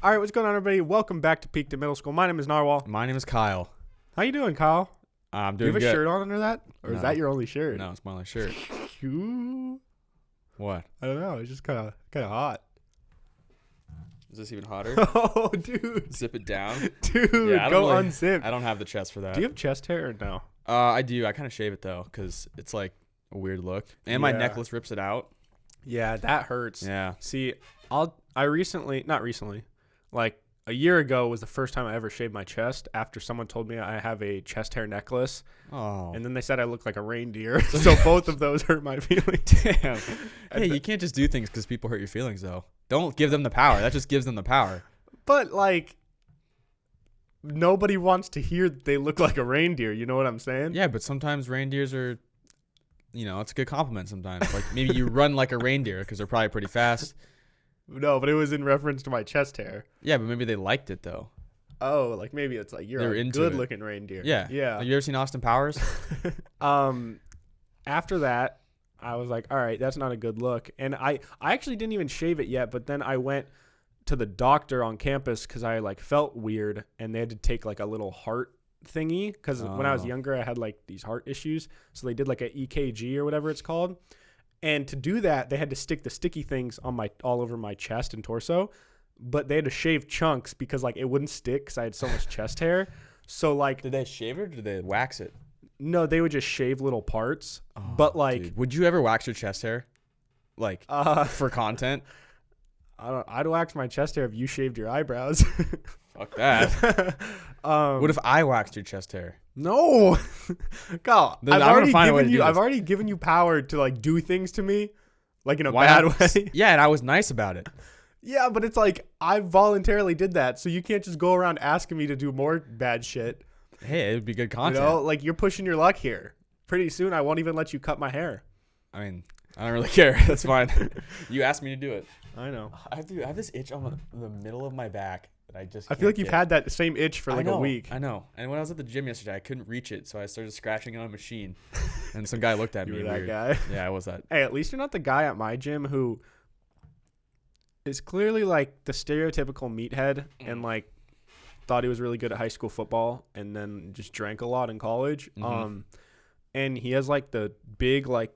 All right, what's going on, everybody? Welcome back to Peak to Middle School. My name is Narwhal. My name is Kyle. How you doing, Kyle? I'm Do you doing have a good. shirt on under that? Or is that your only shirt? No, it's my only shirt. Ooh, What? I don't know. It's just kind of hot. Is this even hotter? Oh, dude. Zip it down. Dude, Yeah, go unzip. I don't have the chest for that. Do you have chest hair or no? I do. I kind of shave it though, because it's like a weird look, and my Yeah. necklace rips it out. Yeah, that hurts. Yeah. See, not recently, like a year ago was the first time I ever shaved my chest after someone told me I have a chest hair necklace. Oh. And then they said I look like a reindeer. So both of those hurt my feelings. Damn. Hey, you can't just do things because people hurt your feelings though. Don't give them the power. That just gives them the power. But like, nobody wants to hear that they look like a reindeer. You know what I'm saying? Yeah, but sometimes reindeers are, it's a good compliment sometimes. Like maybe you run like a reindeer because they're probably pretty fast. No, but it was in reference to my chest hair. Yeah, but maybe they liked it though. Oh, like maybe it's like you're They're a into it. good-looking reindeer. Yeah. Yeah. Have you ever seen Austin Powers? After that, I was like, all right, that's not a good look. And I actually didn't even shave it yet, but then I went to the doctor on campus because I like felt weird, and they had to take like a little heart thingy because when I was Oh. younger, I had like these heart issues. So they did like a EKG or whatever it's called. And to do that, they had to stick the sticky things on all over my chest and torso, but they had to shave chunks because like it wouldn't stick because I had so much chest hair. So like, Did they shave it or did they wax it? no, they would just shave little parts. Oh, but like, dude. Would you ever wax your chest hair? Like for content? I'd wax my chest hair if you shaved your eyebrows. Fuck that. What if I waxed your chest hair? No, Kyle, Then I'm gonna find a way to do I've this. already given you power to like do things to me, like in a Why bad not? way. Yeah, and I was nice about it. Yeah, but it's like I voluntarily did that, so you can't just go around asking me to do more bad shit. Hey, it would be good content. You know, like you're pushing your luck here. Pretty soon, I won't even let you cut my hair. I mean, I don't really care. That's fine. You asked me to do it. I know. I have this itch on the middle of my back that I just. I feel like you've had that same itch for like a week. I know. And when I was at the gym yesterday, I couldn't reach it, so I started scratching on a machine, and some guy looked at You me were that weird. guy. Yeah, I was that. Hey, at least you're not the guy at my gym who is clearly like the stereotypical meathead and like thought he was really good at high school football and then just drank a lot in college. Mhm. And he has like the big like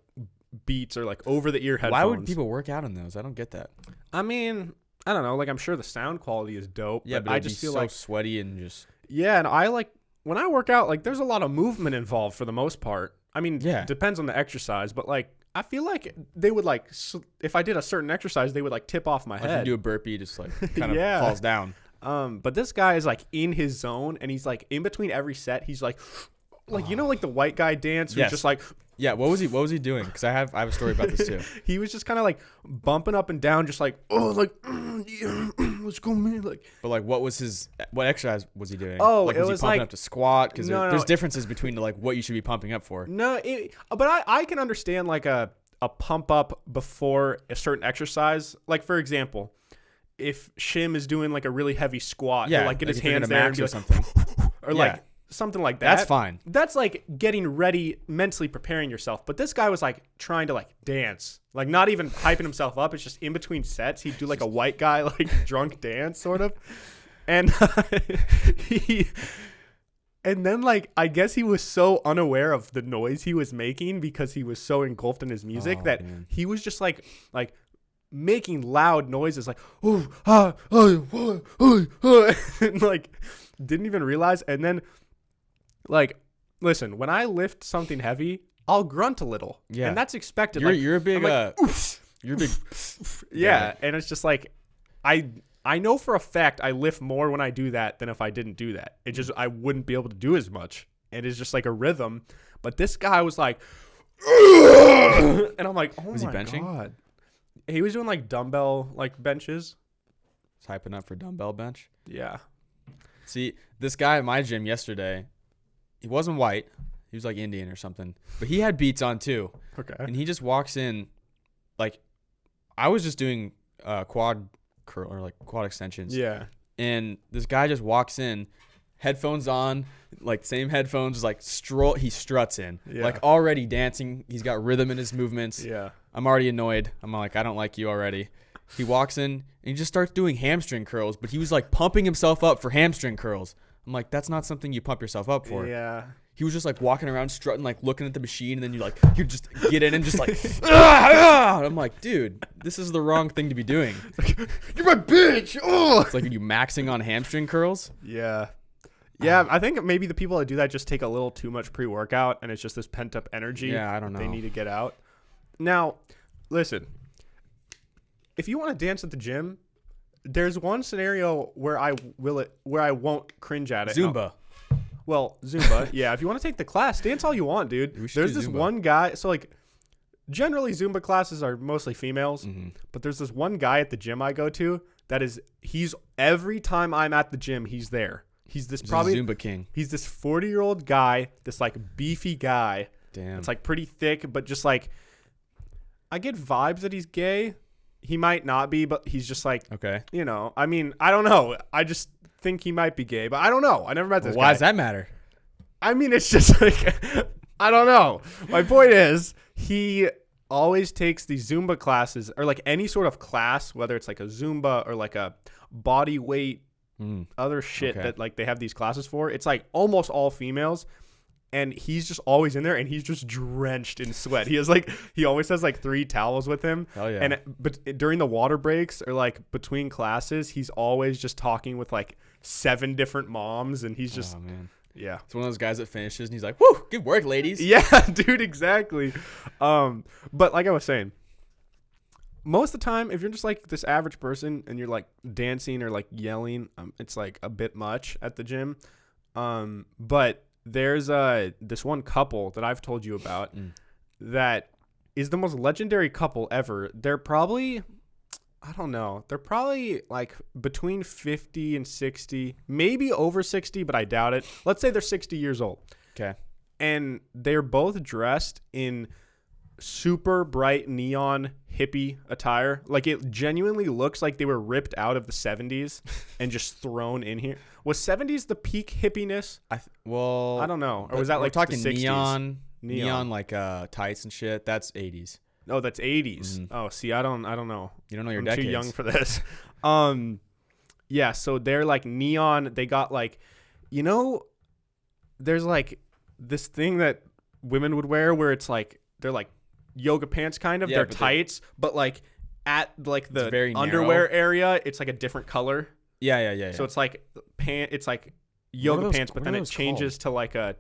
Beats or like over the ear headphones. Why would people work out in those? I don't get that. I mean, I don't know. Like I'm sure the sound quality is dope. Yeah, but I it'd just be feel so like sweaty and just. yeah, and I like when I work out, like there's a lot of movement involved for the most part. I mean, Yeah. depends on the exercise, but like I feel like they would like if I did a certain exercise, they would like tip off my Like head. you do a burpee, just like kind of Yeah. falls down. But this guy is like in his zone, and he's like in between every set, he's like you know, like the white guy dance, who's Yes. just like Yeah, what was he doing? Because I have a story about this too. he was just kind of like bumping up and down, just like yeah, let's go, man. Like, But like, what exercise was he doing? Oh, like, it was was he pumping like- up to squat? Because No, there's no. differences between like what you should be pumping up for. no, but I can understand like a pump up before a certain exercise. Like for example, if Shim is doing like a really heavy squat, Yeah, he'll like get his if you're hands gonna there and max be or like, something. or Yeah. like something like that. That's fine. That's like getting ready, mentally preparing yourself. But this guy was like trying to like dance, like not even hyping himself up. It's just in between sets, he'd do like a white guy like drunk dance sort of, and and then like I guess he was so unaware of the noise he was making because he was so engulfed in his music Oh, that man. he was just like making loud noises like oh ah oh, oh, oh, and like didn't even realize. And then like listen, when I lift something heavy, I'll grunt a little. Yeah. And that's expected. You're a big I'm like, you're a big yeah, and it's just like I know for a fact I lift more when I do that than if I didn't do that. It just I wouldn't be able to do as much. And it's just like a rhythm. But this guy was like and I'm like, oh Was he my benching? God. He was doing like dumbbell like benches. hyping up for dumbbell bench. Yeah. See, this guy at my gym yesterday, he wasn't white. He was like Indian or something. But he had Beats on too. Okay. And he just walks in, like, I was just doing quad curl or like quad extensions. Yeah. And this guy just walks in, headphones on, like same headphones, just like he struts in. Yeah. Like already dancing. He's got rhythm in his movements. Yeah. I'm already annoyed. I'm like, I don't like you already. He walks in and he just starts doing hamstring curls, but he was like pumping himself up for hamstring curls. I'm like, that's not something you pump yourself up for. Yeah. He was just like walking around strutting, like looking at the machine, and then you just get in and just like, ah! I'm like, dude, this is the wrong thing to be doing. You're my bitch. Oh. It's like, are you maxing on hamstring curls? Yeah. Yeah, I think maybe the people that do that just take a little too much pre-workout, and it's just this pent-up energy. Yeah, I don't know. They need to get out. Now, listen. If you want to dance at the gym, there's one scenario where I won't cringe at it. Zumba. Well, Zumba, yeah. If you want to take the class, dance all you want, dude. There's this one guy. So, like, generally Zumba classes are mostly females, but there's this one guy at the gym I go to that he's every time I'm at the gym, he's there. He's this probably Zumba king. He's this 40-year-old guy, this like beefy guy. Damn. It's like pretty thick, but just like I get vibes that he's gay. He might not be, but he's just like, okay. You know, I mean, I don't know. I just think he might be gay, but I don't know. I never met this guy. Why does that matter? I mean, it's just like, I don't know. My point is, he always takes these Zumba classes or like any sort of class, whether it's like a Zumba or like a body weight, other shit that like they have these classes for. It's like almost all females. And he's just always in there, and he's just drenched in sweat. He always has like 3 towels with him. Hell yeah. But during the water breaks or like between classes, he's always just talking with like 7 different moms, and he's just, oh man, yeah. It's one of those guys that finishes, and he's like, "Woo, good work, ladies." Yeah, dude, exactly. But like I was saying, most of the time, if you're just like this average person and you're like dancing or like yelling, it's like a bit much at the gym. But there's this one couple that I've told you about that is the most legendary couple ever. They're probably, I don't know, they're probably like between 50 and 60, maybe over 60, but I doubt it. Let's say they're 60 years old. Okay. And they're both dressed in super bright neon hippie attire. Like it genuinely looks like they were ripped out of the 70s and just thrown in here. Was 70s the peak hippiness? I don't know. Or was that like talking the 60s? neon like tights and shit? That's 80s. No, that's 80s. Oh, see, I don't know. You don't know your I'm decades. too young for this. Yeah, so they're like neon. They got like, you know, there's like this thing that women would wear where it's like they're like yoga pants kind of. Yeah, they're tights, but like at like the very underwear narrow. area, it's like a different color. Yeah. So it's like it's like yoga pants, but then it changes to like a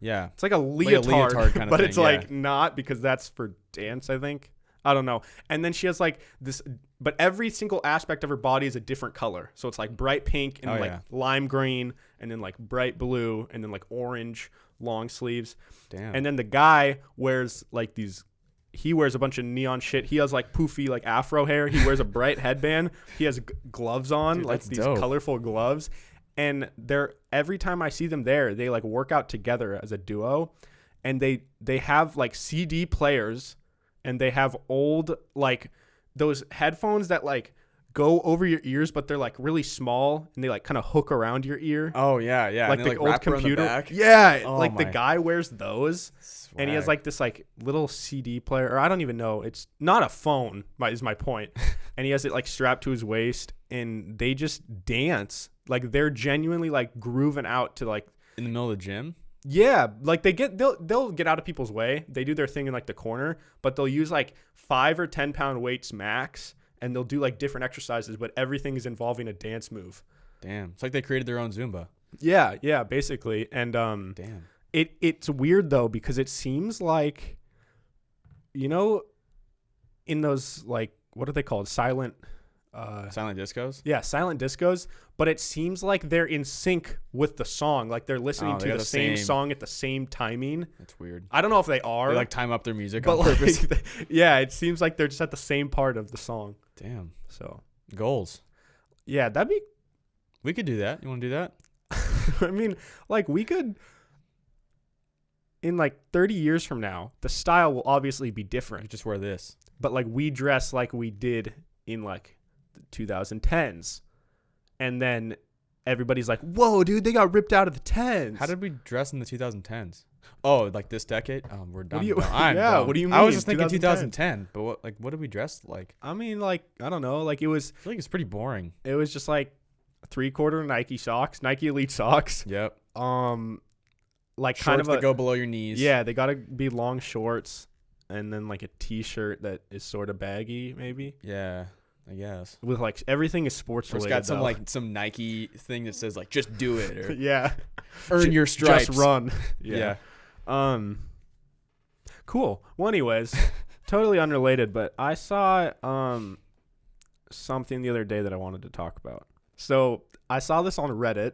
it's like a leotard, kind of but thing, it's like not, because that's for dance, I think. I don't know. And then she has like this, but every single aspect of her body is a different color. So it's like bright pink and like lime green, and then like bright blue, and then like orange long sleeves. Damn. And then the guy wears like these. He wears a bunch of neon shit. He has like poofy like afro hair. He wears a bright headband. He has gloves on, dude, like these dope. colorful gloves. And every time I see them there, they like work out together as a duo. And they have like CD players, and they have old like those headphones that like go over your ears, but they're like really small, and they like kind of hook around your ear. Oh yeah. Like and the old computer. Back. Yeah, oh, like the guy wears those. Swag. And he has like this like little CD player, or I don't even know. It's not a phone, is my point. And he has it like strapped to his waist, and they just dance. Like they're genuinely like grooving out to like in the middle of the gym. Yeah, like they'll get out of people's way. They do their thing in like the corner, but they'll use like 5 or 10 pound weights max, and they'll do like different exercises, but everything is involving a dance move. Damn, it's like they created their own Zumba. Yeah, basically. And damn. It's weird though, because it seems like, you know, in those like, what are they called? Silent discos? Yeah, silent discos. But it seems like they're in sync with the song. Like they're listening to the same song at the same timing. That's weird. I don't know if they are. They like time up their music but on purpose. Like, yeah, it seems like they're just at the same part of the song. Damn. So goals. Yeah, We could do that. You want to do that? I mean, like we could. In like 30 years from now, the style will obviously be different. You just wear this. But like we dress like we did in like the 2010s. And then everybody's like, whoa, dude, they got ripped out of the 10s. How did we dress in the 2010s? Oh, like this decade? We're done. I'm yeah, dumb. what do you I was mean? just thinking 2010. 2010, but what did we dress like? I mean, like, I don't know. Like, it was I feel like it's pretty boring. just like 3/4 Nike socks, Nike Elite socks. Yep. Like Shorts kind of that go below your knees. yeah, they gotta be long shorts, and then like a t-shirt that is sort of baggy, maybe. Yeah, I guess. With like everything is sports Or it's related. got some though. like some Nike thing that says like just do it or yeah, earn your stripes. just run. Yeah. Cool. Well, anyways, totally unrelated, but I saw something the other day that I wanted to talk about. So I saw this on Reddit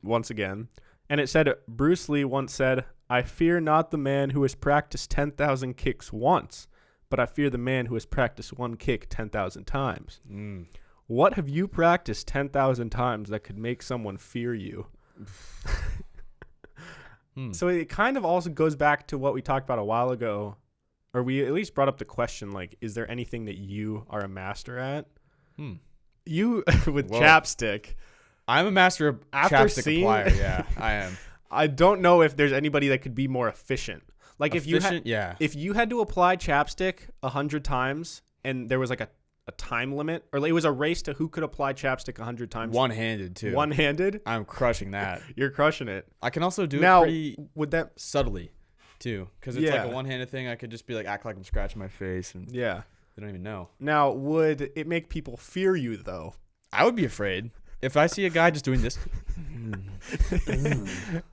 once again, and it said Bruce Lee once said, "I fear not the man who has practiced 10,000 kicks once, but I fear the man who has practiced one kick 10,000 times." What have you practiced 10,000 times that could make someone fear you? So it kind of also goes back to what we talked about a while ago, or we at least brought up the question, like, is there anything that you are a master at? You, with Whoa. chapstick. I'm a master of After chapstick seeing- applier. Yeah, I am. I don't know if there's anybody that could be more efficient. Like, if you yeah. if you had to apply chapstick 100 times and there was like a time limit, or like it was a race to who could apply chapstick 100 times One-handed too. one-handed, I'm crushing that. you're crushing it. I can also do Now, it pretty would that subtly too, because it's like Yeah. a one-handed thing. I could just be like act like I'm scratching my face and yeah. they don't even know. Now, would it make people fear you though? I would be afraid if I see a guy just doing this.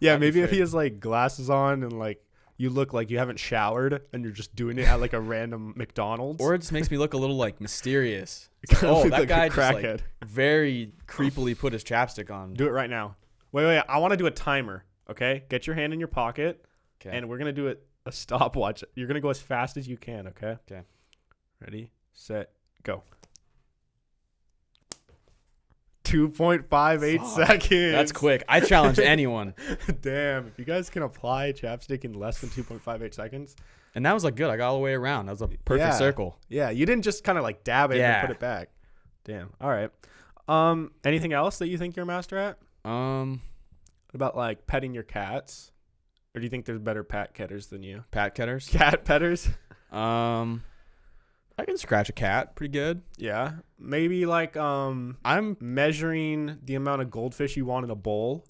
Yeah, I'd be maybe if he afraid. has like glasses on and like you look like you haven't showered and you're just doing it at like a random McDonald's. Or it just makes me look a little like mysterious. Kinda Oh, look that like a guy just crackhead. like very creepily put his chapstick on. Do it right now. Wait. I want to do a timer. Okay, get your hand in your pocket, Okay. and we're gonna do it a stopwatch. You're gonna go as fast as you can. Okay. Okay. Ready, set, go. 2.58 Fuck. seconds. That's quick. I challenge anyone. Damn, if you guys can apply chapstick in less than 2.58 seconds. And that was like good. I got all the way around. That was a perfect Yeah. circle. Yeah, you didn't just kind of like dab it Yeah. and put it back. Damn. All right. Anything else that you think you're a master at? What about like petting your cats? Or do you think there's better pat getters than you? Pat Ketters. Cat petters? I can scratch a cat pretty good. Yeah. Maybe like I'm measuring the amount of goldfish you want in a bowl.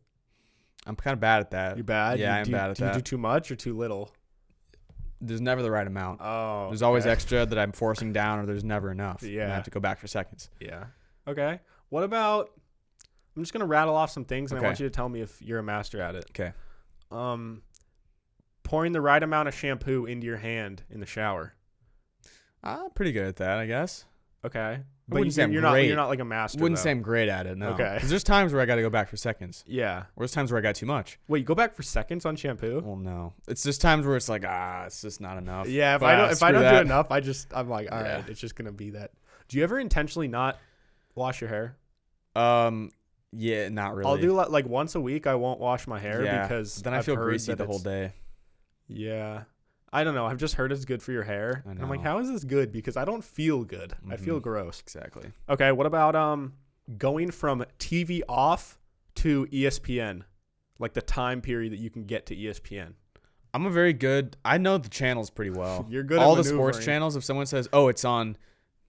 kind of bad at that. You're bad? Yeah, I'm do, bad at do that. you do too much or too little? There's never the right amount. Oh. There's always okay. extra that I'm forcing down, or there's never enough. And Yeah. I have to go back for seconds. Yeah. Okay. What about I'm just gonna rattle off some things and I Okay. want you to tell me if you're a master at it. Okay. Pouring the right amount of shampoo into your hand in the shower. I'm pretty good at that, I guess. Okay. wouldn't say I'm you're great. not like a master. Wouldn't though. say I'm great at it, no. Okay. Because there's times where I got to go back for seconds. Yeah. Or there's times where I got too much. Wait, you go back for seconds on shampoo? Well, no. It's just times where it's like, it's just not enough. Yeah, if But, I don't screw do that. enough, I'm like, all Yeah. right, it's just gonna be that. Do you ever intentionally not wash your hair? Yeah, not really. I'll do like once a week. I won't wash my hair Yeah, because then I I've feel heard greasy that the whole it's- day. Yeah, I don't know. I've just heard it's good for your hair, I and I'm like, know. how is this good? Because I don't feel good. I feel Mhm. gross. Exactly. Okay, what about going from TV off to ESPN, like the time period that you can get to ESPN? I'm a very good. I know the channels pretty well. You're good All at the sports maneuvering. channels. If someone says, "Oh, it's on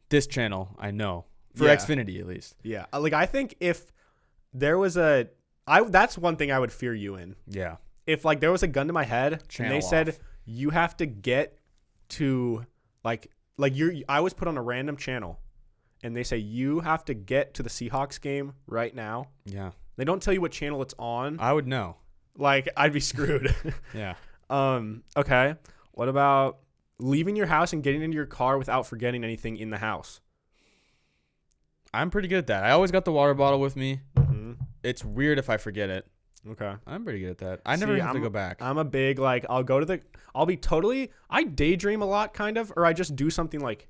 this channel," I know for Yeah. Xfinity at least. Yeah, like I think if there was that's one thing I would fear you in. Yeah. If like there was a gun to my head and Channel they said off. you have to get to I was put on a random channel and they say you have to get to the Seahawks game right now. Yeah. They don't tell you what channel it's on. I would know. Like I'd be screwed. Yeah. Okay. What about leaving your house and getting into your car without forgetting anything in the house? I'm pretty good at that. I always got the water bottle with me. Mm-hmm. It's weird if I forget it. Okay. I'm pretty good at that. I never See, have to go back. I'm a big I daydream a lot kind of, or I just do something like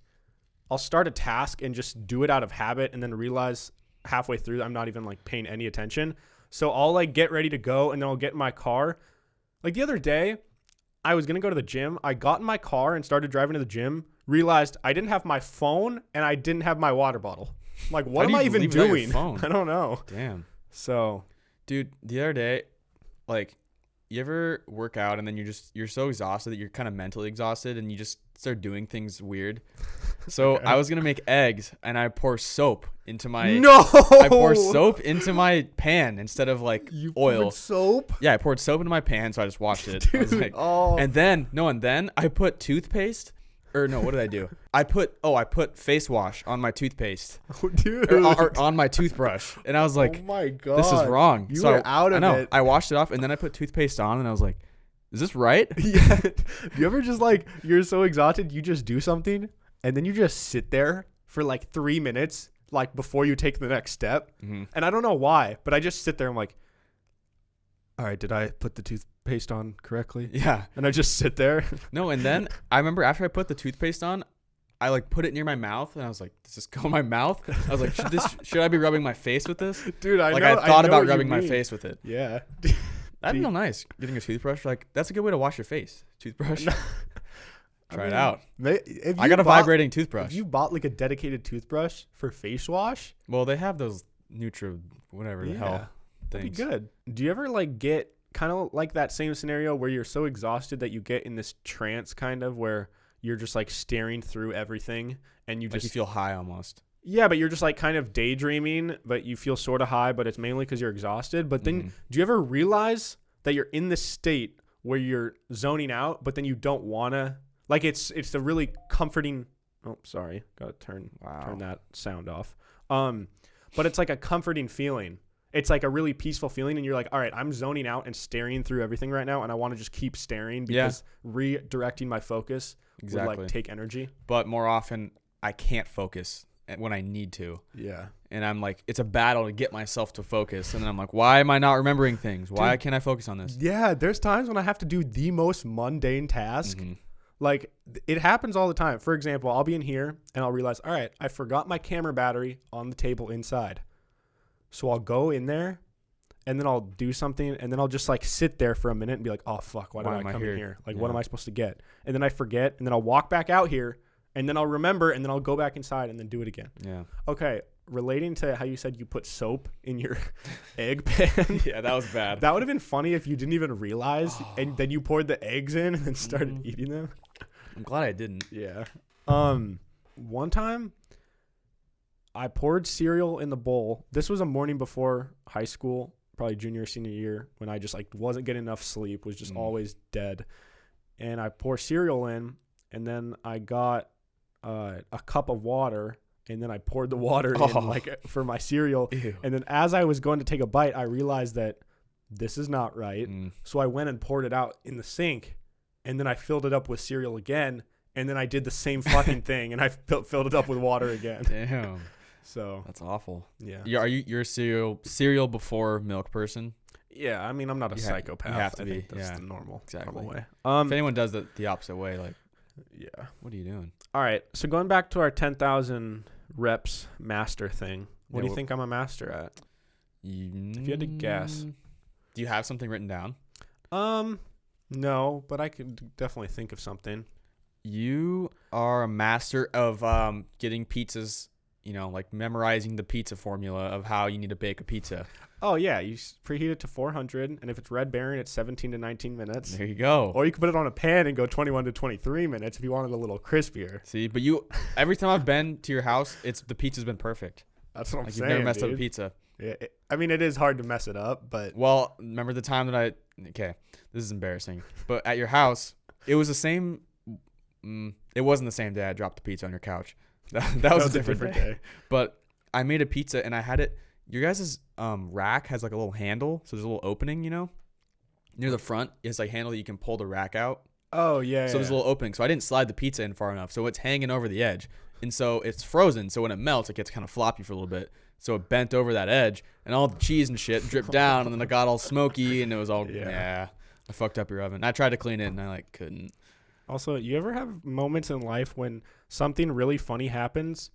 I'll start a task and just do it out of habit and then realize halfway through I'm not even like paying any attention. So I'll like get ready to go and then I'll get in my car. Like the other day, I was going to go to the gym. I got in my car and started driving to the gym, realized I didn't have my phone and I didn't have my water bottle. I'm like, what How do am I you even leave without your doing? phone? I don't know. Damn. So, Dude, the other day, like, you ever work out and then you're so exhausted that you're kind of mentally exhausted and you just start doing things weird? So Okay. I was gonna make eggs and I pour soap into my No. I pour soap into my pan instead of like You oil. poured soap. Yeah, I poured soap into my pan, so I just washed it. I was Dude, like, oh. and then I put toothpaste. Or no, what did I do? I put face wash on my toothpaste. Oh, dude. Or on my toothbrush. And I was like, oh my god, this is wrong. You So were out of I know. it. I washed it off and then I put toothpaste on and I was like, is this right? Yeah. Do you ever just like you're so exhausted you just do something and then you just sit there for like 3 minutes like before you take the next step? Mm-hmm. And I don't know why, but I just sit there. I'm like, all right, did I put the toothpaste on correctly? Yeah. And I just sit there. No, and then I remember after I put the toothpaste on, I like put it near my mouth and I was like, does this go in my mouth? I was like, should I be rubbing my face with this? Dude, I Like know. I thought know about what you rubbing my mean. face with it. Yeah. That'd feel nice. Getting a toothbrush, like that's a good way to wash your face. Toothbrush. Try it out. I got a vibrating toothbrush. If you bought like a dedicated toothbrush for face wash, Well, they have those whatever the hell that'd be things. good. Do you ever like get kind of like that same scenario where you're so exhausted that you get in this trance kind of where you're just like staring through everything and you Like just you feel high almost. yeah, but you're just like kind of daydreaming, but you feel sort of high, but it's mainly because you're exhausted. But then do you ever realize that you're in this state where you're zoning out, but then you don't want to like it's a really comforting. Oh, sorry. Got to turn that sound off. But it's like a comforting feeling. It's like a really peaceful feeling and you're like, all right, I'm zoning out and staring through everything right now and I want to just keep staring because redirecting my focus would like take energy. But more often I can't focus when I need to. Yeah. And I'm like, it's a battle to get myself to focus. And then I'm like, why am I not remembering things? Why can't I focus on this? Yeah, there's times when I have to do the most mundane task. Like it happens all the time. For example, I'll be in here and I'll realize, all right, I forgot my camera battery on the table inside. So I'll go in there and then I'll do something and then I'll just like sit there for a minute and be like, oh fuck, why did I come in here? Like, what am I supposed to get? And then I forget and then I'll walk back out here and then I'll remember and then I'll go back inside and then do it again. Yeah. Okay. Relating to how you said you put soap in your egg pan. Yeah, that was bad. That would have been funny if you didn't even realize and then you poured the eggs in and then started eating them. I'm glad I didn't. Yeah. One time I poured cereal in the bowl. This was a morning before high school, probably junior, senior year, when I just like wasn't getting enough sleep, was just always dead. And I pour cereal in and then I got a cup of water and then I poured the water in like for my cereal. Ew. And then as I was going to take a bite, I realized that this is not right. So I went and poured it out in the sink and then I filled it up with cereal again. And then I did the same fucking thing and I filled it up with water again. Damn. So That's awful. yeah. You're a cereal before milk person? Yeah, I mean, I'm not a psychopath. you have to I think be, that's yeah. the normal way. If anyone does it the opposite way, like, Yeah. what are you doing? All right. So going back to our 10,000 reps master thing, what do you think I'm a master at? If you had to guess. Do you have something written down? No, but I could definitely think of something. You are a master of getting pizzas, like memorizing the pizza formula of how you need to bake a pizza. Oh, yeah. You preheat it to 400, and if it's Red Baron, it's 17 to 19 minutes. There you go. Or you can put it on a pan and go 21 to 23 minutes if you want it a little crispier. See, but every time I've been to your house, the pizza's been perfect. That's what I'm Like saying, you've never messed up a dude. pizza. Yeah, I mean, it is hard to mess it up, but... Well, remember the time that this is embarrassing, but at your house, it was the same... it wasn't the same day I dropped the pizza on your couch. That was a different day. But I made a pizza and I had it... Your guys' rack has like a little handle, so there's a little opening, near the front. It's like handle that you can pull the rack out. Oh, yeah. So there's a little opening. So I didn't slide the pizza in far enough. So it's hanging over the edge. And so it's frozen. So when it melts, it gets kind of floppy for a little bit. So it bent over that edge and all the cheese and shit dripped down. And then it got all smoky and it was all, I fucked up your oven. I tried to clean it and I couldn't. Also, you ever have moments in life when something really funny happens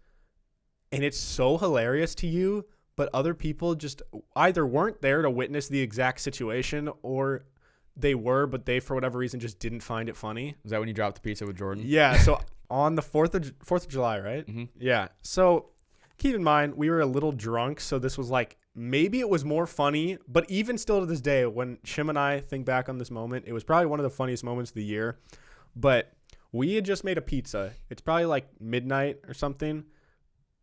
and it's so hilarious to you, but other people just either weren't there to witness the exact situation or they were, but they, for whatever reason, just didn't find it funny? Was that when you dropped the pizza with Jordan? Yeah. So on the 4th of July, right? Mm-hmm. Yeah. So keep in mind, we were a little drunk. So this was like maybe it was more funny, but even still to this day, when Shim and I think back on this moment, it was probably one of the funniest moments of the year. But we had just made a pizza. It's probably like midnight or something.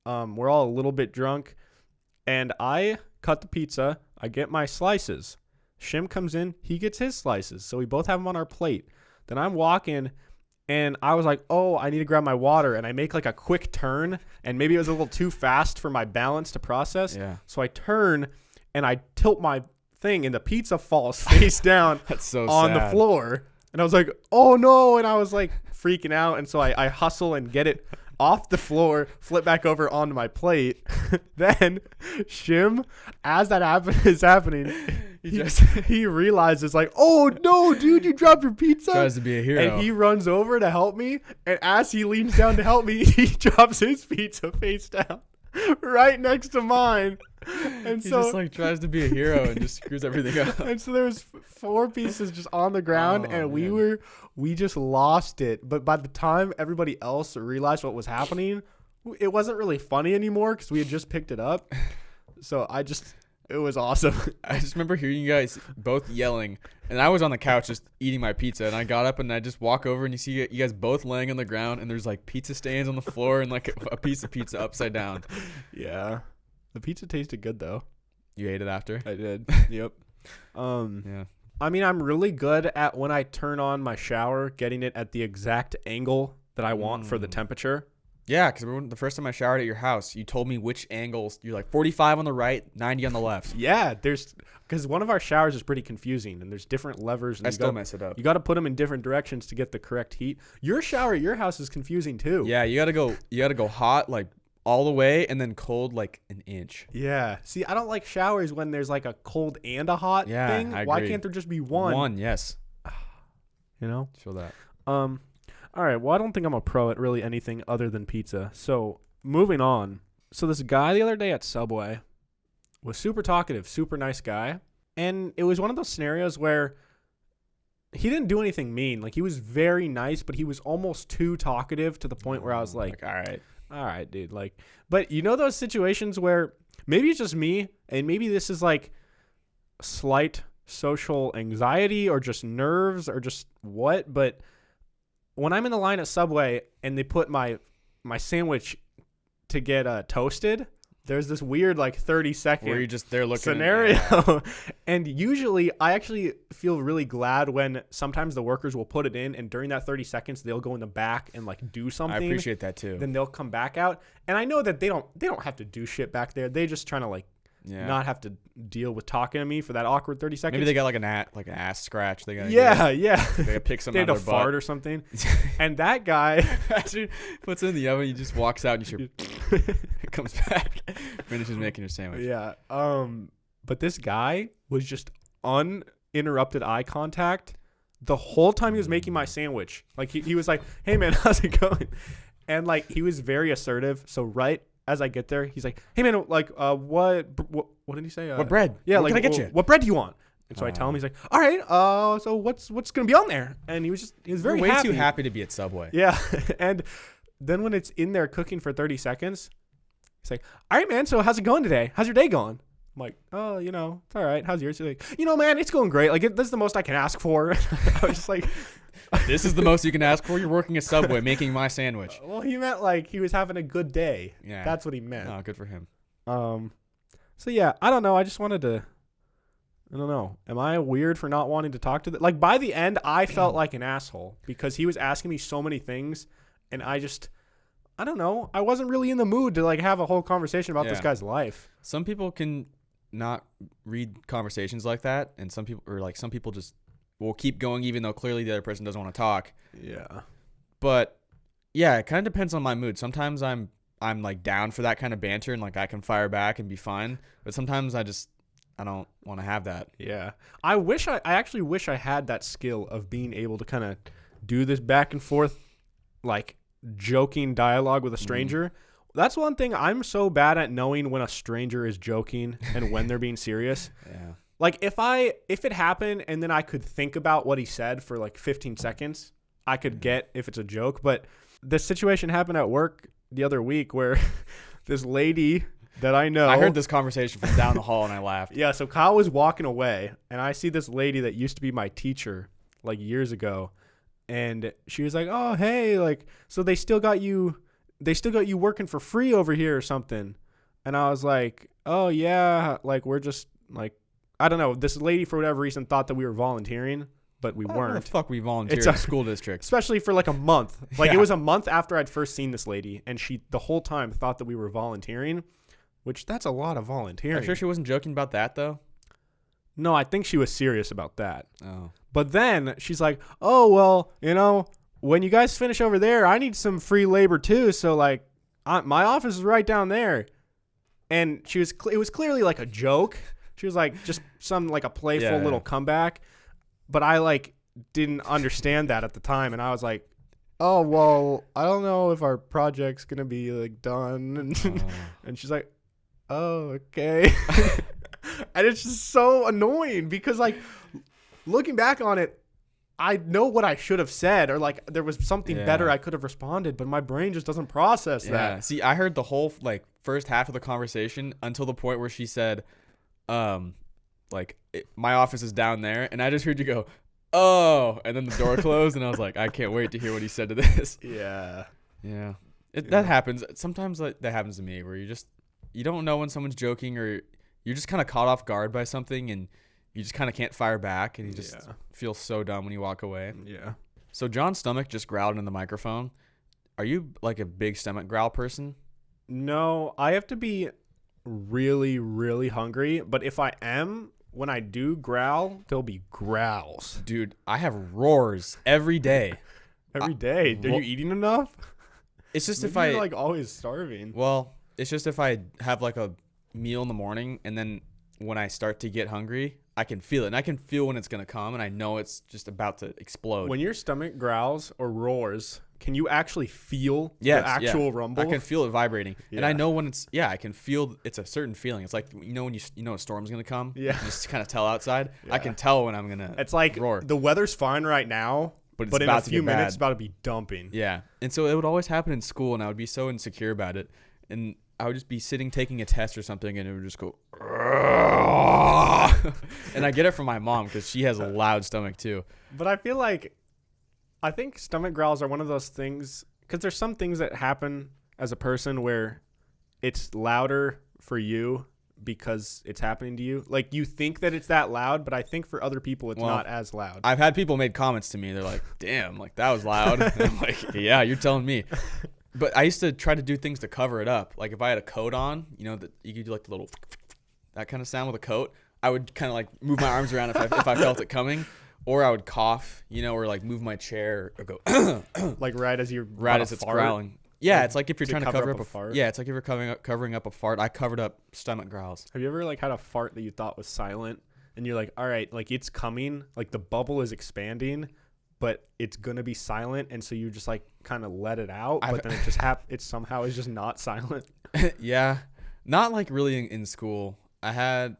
We're all a little bit drunk. And I cut the pizza. I get my slices. Shim comes in. He gets his slices. So we both have them on our plate. Then I'm walking. And I was like, oh, I need to grab my water. And I make like a quick turn. And maybe it was a little too fast for my balance to process. Yeah. So I turn and I tilt my thing and the pizza falls face down That's so on sad. the floor. And I was like, oh no. And I was like freaking out. And so I hustle and get it off the floor, flip back over onto my plate. Then Shim, as that is happening, he realizes like, oh no, dude, you dropped your pizza. Tries to be a hero. And he runs over to help me. And as he leans down to help me, he drops his pizza face down right next to mine. And He so just like tries to be a hero and just screws everything up. and so there was 4 pieces just on the ground, Oh, and man. we just lost it. But by the time everybody else realized what was happening, it wasn't really funny anymore because we had just picked it up. So it was awesome. I just remember hearing you guys both yelling, and I was on the couch just eating my pizza, and I got up and I just walk over and you see you guys both laying on the ground, and there's like pizza stains on the floor and like a piece of pizza upside down. Yeah, the pizza tasted good though. You ate it after? I did. Yep. Yeah. I mean, I'm really good at when I turn on my shower, getting it at the exact angle that I want for the temperature. Yeah, because the first time I showered at your house, you told me which angles. You're like 45 on the right, 90 on the left. Yeah, because one of our showers is pretty confusing, and there's different levers. And I still mess it up. You got to put them in different directions to get the correct heat. Your shower at your house is confusing too. Yeah, you gotta go hot like all the way, and then cold like an inch. Yeah. See, I don't like showers when there's like a cold and a hot thing. I Why agree. can't there just be one? One, yes. You know. Feel that. All right. Well, I don't think I'm a pro at really anything other than pizza. So moving on. So this guy the other day at Subway was super talkative, super nice guy, and it was one of those scenarios where he didn't do anything mean. Like, he was very nice, but he was almost too talkative to the point where I was like, all right, dude. Like, but you know those situations where maybe it's just me, and maybe this is like slight social anxiety or just nerves or just what, but when I'm in the line at Subway and they put my sandwich to get toasted, there's this weird like 30-second where you're just there looking scenario. And usually I actually feel really glad when sometimes the workers will put it in, and during that 30 seconds they'll go in the back and like do something. I appreciate that too. Then they'll come back out, and I know that they don't have to do shit back there. They just trying to like not have to deal with talking to me for that awkward 30 seconds. Maybe they got like an ass scratch. They got They they gotta pick something they had out a of their butt. fart or something. And that guy puts it in the oven. He just walks out and you comes back, finishes making your sandwich. Yeah. But this guy was just uninterrupted eye contact the whole time he was making my sandwich. Like he was like, "Hey man, how's it going?" And like he was very assertive. So right as I get there, he's like, "Hey man, like what did he say? What bread? Yeah, what like can I get you? What bread do you want?" And so I tell him, he's like, "All right, so what's gonna be on there?" And he was very way happy. too happy to be at Subway. Yeah. And then when it's in there cooking for 30 seconds, he's like, "All right, man, so how's it going today? How's your day going?" I'm like, "Oh, you know, it's all right. How's yours?" He's like, "You know, man, it's going great. Like, this is the most I can ask for." I was just like, This is the most you can ask for? You're working at Subway making my sandwich. well, he meant like he was having a good day. Yeah. That's what he meant. Oh, good for him. So yeah, I don't know. I just wanted to, I don't know. Am I weird for not wanting to talk to them? Like, by the end, I felt like an asshole because he was asking me so many things, and I don't know. I wasn't really in the mood to like have a whole conversation about this guy's life. Some people can not read conversations like that, and some people just will keep going even though clearly the other person doesn't want to talk. Yeah. But yeah, it kind of depends on my mood. Sometimes I'm like down for that kind of banter and like I can fire back and be fine. But sometimes I don't want to have that. Yeah. I actually wish I had that skill of being able to kind of do this back and forth like joking dialogue with a stranger. That's one thing I'm so bad at, knowing when a stranger is joking and when they're being serious. Yeah. Like if it happened and then I could think about what he said for like 15 seconds, I could get if it's a joke. But the situation happened at work the other week where this lady that I know. I heard this conversation from down the hall and I laughed. Yeah, so Kyle was walking away, and I see this lady that used to be my teacher like years ago, and she was like, "Oh, hey, like, so they still got you working for free over here or something?" And I was like, "Oh yeah, like we're just like, I don't know. This lady for whatever reason thought that we were volunteering, but we weren't. What the fuck we volunteer at a school district, especially for like a month. Like Yeah. it was a month after I'd first seen this lady, and she the whole time thought that we were volunteering, which that's a lot of volunteering. Are you sure she wasn't joking about that though? No, I think she was serious about that. Oh, But then she's like, "Oh well, you know, when you guys finish over there, I need some free labor too. So like, my office is right down there." And she was, it was clearly like a joke. She was like just some like a playful little comeback. But I like didn't understand that at the time, and I was like, "Oh well, I don't know if our project's gonna be like done." And and she's like, "Oh okay." And it's just so annoying because like looking back on it, I know what I should have said, or like there was something better I could have responded, but my brain just doesn't process that. See, I heard the whole like first half of the conversation until the point where she said, my office is down there, and I just heard you go, "Oh," and then the door closed, and I was like, I can't wait to hear what he said to this. Yeah. That happens sometimes. Like that happens to me, where you don't know when someone's joking, or you're just kind of caught off guard by something, and you just kind of can't fire back, and you just feel so dumb when you walk away. Yeah. So John's stomach just growled in the microphone. Are you like a big stomach growl person? No, I have to be really, really hungry. But if I am, when I do growl, there'll be growls. Dude, I have roars every day. Every day. Are you eating enough? It's just Maybe you're like always starving. Well, it's just if I have like a meal in the morning, and then when I start to get hungry, I can feel it. And I can feel when it's going to come, and I know it's just about to explode. When your stomach growls or roars, can you actually feel the actual rumble? I can feel it vibrating. And I know when I can feel it's a certain feeling. It's like, when you know a storm's going to come. Yeah. You just kind of tell outside. Yeah. I can tell when I'm going to It's like roar. the weather's fine right now, but in a few minutes bad. it's about to be dumping. Yeah. And so it would always happen in school, and I would be so insecure about it. And I would just be sitting taking a test or something, and it would just go, and I get it from my mom because she has a loud stomach too. But I think stomach growls are one of those things, because there's some things that happen as a person where it's louder for you because it's happening to you. Like you think that it's that loud, but I think for other people it's not as loud. I've had people make comments to me. They're like, "Damn, like that was loud." And I'm like, "Yeah, you're telling me." But I used to try to do things to cover it up. Like if I had a coat on, that you could do like the little that kind of sound with a coat. I would kind of like move my arms around if I felt it coming, or I would cough, or like move my chair or go like right as it's growling. Yeah, like, it's like if you're trying to cover up a fart. Yeah, it's like if you're covering up a fart. I covered up stomach growls. Have you ever like had a fart that you thought was silent, and you're like, all right, like it's coming, like the bubble is expanding, but it's gonna be silent, and so you just like kind of let it out, but then it just it somehow is just not silent. Yeah, not like really in school. I